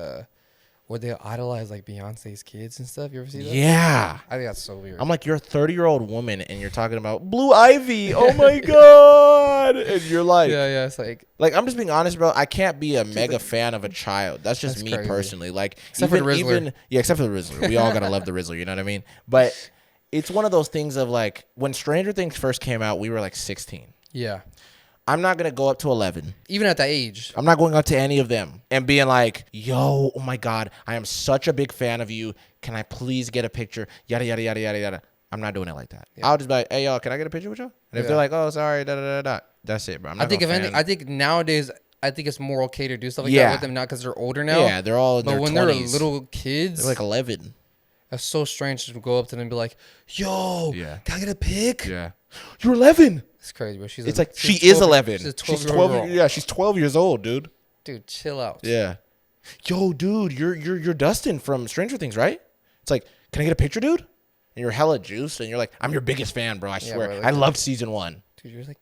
where they idolize like Beyonce's kids and stuff. You ever see that? Yeah. I think that's so weird. I'm like, you're a 30-year-old woman and you're talking about Blue Ivy. Oh my God. And you're like, yeah, it's like I'm just being honest, bro. I can't be a mega fan of a child. That's just me crazy. Personally. Like, except for the Rizzler. Except for the Rizzler. We all gotta love the Rizzler. You know what I mean? But it's one of those things of like, when Stranger Things first came out, we were like 16. Yeah. I'm not going to go up to 11. Even at that age. I'm not going up to any of them and being like, yo, oh my God, I am such a big fan of you. Can I please get a picture? Yada, yada, yada, yada, yada. I'm not doing it like that. Yeah. I'll just be like, hey, yo, can I get a picture with you? And if they're like, oh, sorry, da, da, da, da. That's it, bro. I think if anything, I think nowadays, I think it's more okay to do stuff like that with them now because they're older now. Yeah, they're all in their 20s. But when they're little kids. They're like 11. That's so strange to go up to them and be like, yo, can I get a pic? Yeah. You're 11. It's crazy, bro. She is 11. She's 12. Yeah, she's 12 years old, dude. Dude, chill out. Yeah. Yo, dude, you're Dustin from Stranger Things, right? It's like, can I get a picture, dude? And you're hella juiced, and you're like, I'm your biggest fan, bro. I swear. Bro, like, I loved season 1. Dude, he's like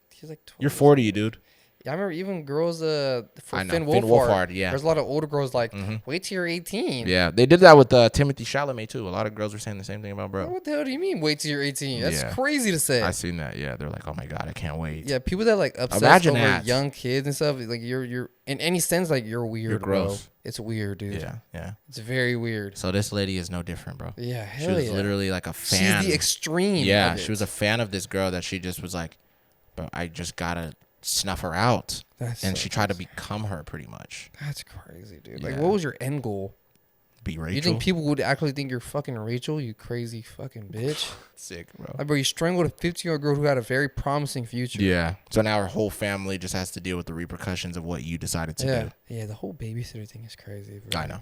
12. You're 40, dude. Yeah, I remember even girls, for Finn Wolfhard, yeah. There's a lot of older girls like, wait till you're 18. Yeah, they did that with Timothy Chalamet, too. A lot of girls were saying the same thing about bro. What the hell do you mean, wait till you're 18? That's crazy to say. I seen that, yeah. They're like, oh my God, I can't wait. Yeah, people that like obsess over young kids and stuff, like you're in any sense, like you're weird, you're gross. Bro. It's weird, dude. Yeah. It's very weird. So this lady is no different, bro. Yeah, hell She was literally like a fan. She's the extreme. Yeah, she was a fan of this girl that she just was like, bro, I just gotta snuff her out. And she tried to become her pretty much. That's crazy, dude. Like, what was your end goal? Be Rachel? You think people would actually think you're fucking Rachel, you crazy fucking bitch? Sick, bro. Like, bro, you strangled a 15-year-old girl who had a very promising future. Yeah. So now her whole family just has to deal with the repercussions of what you decided to do. Yeah, the whole babysitter thing is crazy, bro. I know.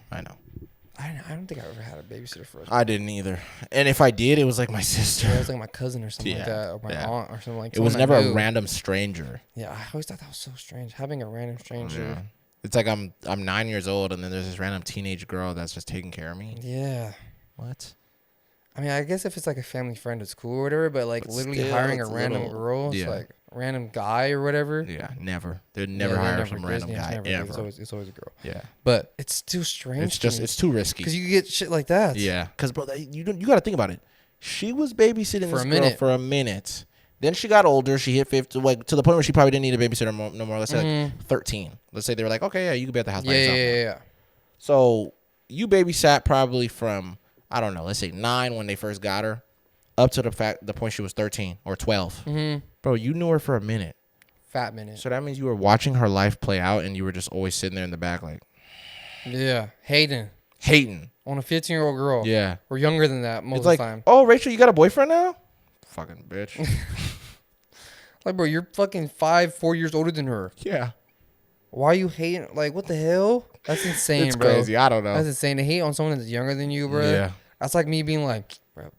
I don't think I ever had a babysitter for us. I didn't either. And if I did, it was like my sister. Yeah, it was like my cousin or something like that, or my aunt or something like that. It was never a random stranger. Yeah, I always thought that was so strange. Having a random stranger. Yeah. It's like I'm 9 years old, and then there's this random teenage girl that's just taking care of me. Yeah. What? I mean, I guess if it's like a family friend, it's cool or whatever, but like literally hiring a random girl, it's like random guy or whatever. Yeah, never. They'd never hire some random guy ever. It's always a girl. Yeah. But it's still strange. It's too risky. Because you can get shit like that. Yeah. Because, bro, you got to think about it. She was babysitting this girl for a minute. Then she got older. She hit 50, like, to the point where she probably didn't need a babysitter no more. Let's say like 13. Let's say they were like, okay, yeah, you can be at the house by yourself. Yeah. So you babysat probably from, I don't know, let's say 9 when they first got her up to the point she was 13 or 12. Mm-hmm. Bro, you knew her for a minute. Fat minute. So that means you were watching her life play out, and you were just always sitting there in the back like. Yeah, hating on a 15-year-old girl. Yeah, or younger than that most it's of like, the time. Oh, Rachel, you got a boyfriend now? Fucking bitch. Like, bro, you're fucking 4 years older than her. Yeah. Why are you hating? Like, what the hell? That's insane, It's bro. crazy. I don't know. That's insane to hate on someone that's younger than you, bro. Yeah. That's like me being like, bro,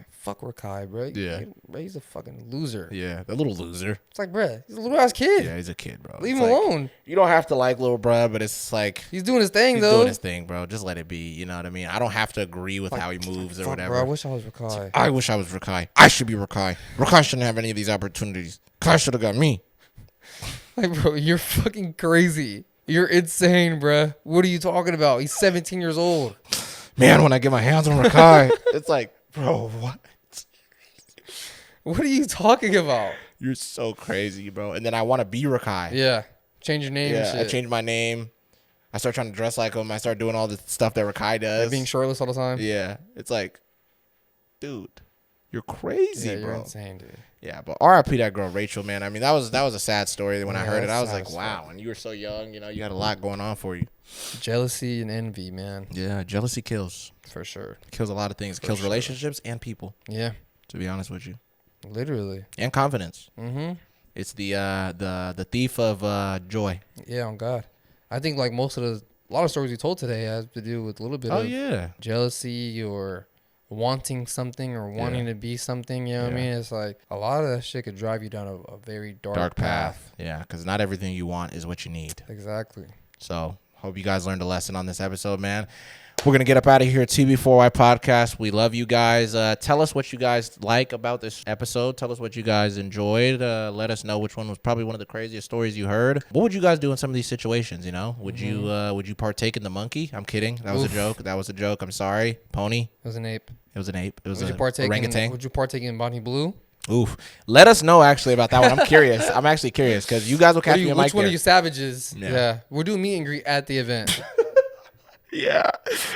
fuck Rakai, bro. Yeah. Bro, he's a fucking loser. Yeah, the little loser. It's like, bro, he's a little ass kid. Yeah, he's a kid, bro. Leave It's him like, alone. You don't have to like little bruh, but it's like He's doing his thing, he's though. doing his thing, bro. Just let it be. You know what I mean? I don't have to agree with Like, how he moves or fuck, whatever. Bro, I wish I was Rakai. I wish I was Rakai. I should be Rakai. Rakai shouldn't have any of these opportunities. Kai should have got me. Like, bro, you're fucking crazy. You're insane, bro. What are you talking about? He's 17 years old. Man, when I get my hands on Rakai, it's like, bro, what? What are you talking about? You're so crazy, bro. And then I want to be Rakai. Yeah. Change your name and Yeah, shit. I changed my name. I start trying to dress like him. I start doing all the stuff that Rakai does. Like being shirtless all the time. Yeah. It's like, dude, you're crazy, Yeah, you're bro. insane, dude. Yeah, but RIP that girl Rachel, man. I mean, that was a sad story when I Yeah, heard it. I was sad like, as wow. And you were so young, you know, you had a lot going on for you. Jealousy and envy, man. Yeah, jealousy kills. For sure. Kills a lot of things. Kills relationships and people. Yeah. To be honest with you. Literally. And confidence. Mm-hmm. It's the thief of joy. Yeah, on God. I think like a lot of stories you told today has to do with a little bit of jealousy or wanting something or wanting to be something. You know what I mean? It's like a lot of that shit could drive you down a very dark path. Yeah, because not everything you want is what you need. Exactly. So hope you guys learned a lesson on this episode, man. We're going to get up out of here. TB4Y Podcast. We love you guys. Tell us what you guys like about this episode. Tell us what you guys enjoyed. Let us know which one was probably one of the craziest stories you heard. What would you guys do in some of these situations, you know? Would you partake in the monkey? I'm kidding. That was a joke. That was a joke. I'm sorry. Pony. It was an ape. It was an ape. It was Would an you partake orangutan. would you partake in Bonnie Blue? Oof. Let us know actually about that one. I'm curious. I'm actually curious because you guys will catch me in my Which one of you savages? Yeah. We're doing meet and greet at the event. Yeah.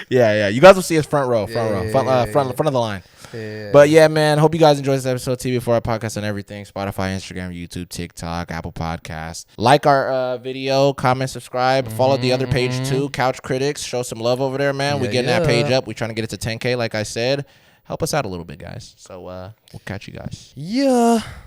You guys will see us front row, front of the line. Yeah. But yeah, man, hope you guys enjoyed this episode. TV4 Podcast on everything: Spotify, Instagram, YouTube, TikTok, Apple Podcasts. Like our video, comment, subscribe, follow the other page too, Couch Critics. Show some love over there, man. We're getting that page up. We're trying to get it to 10K, like I said. Help us out a little bit, guys. So we'll catch you guys. Yeah.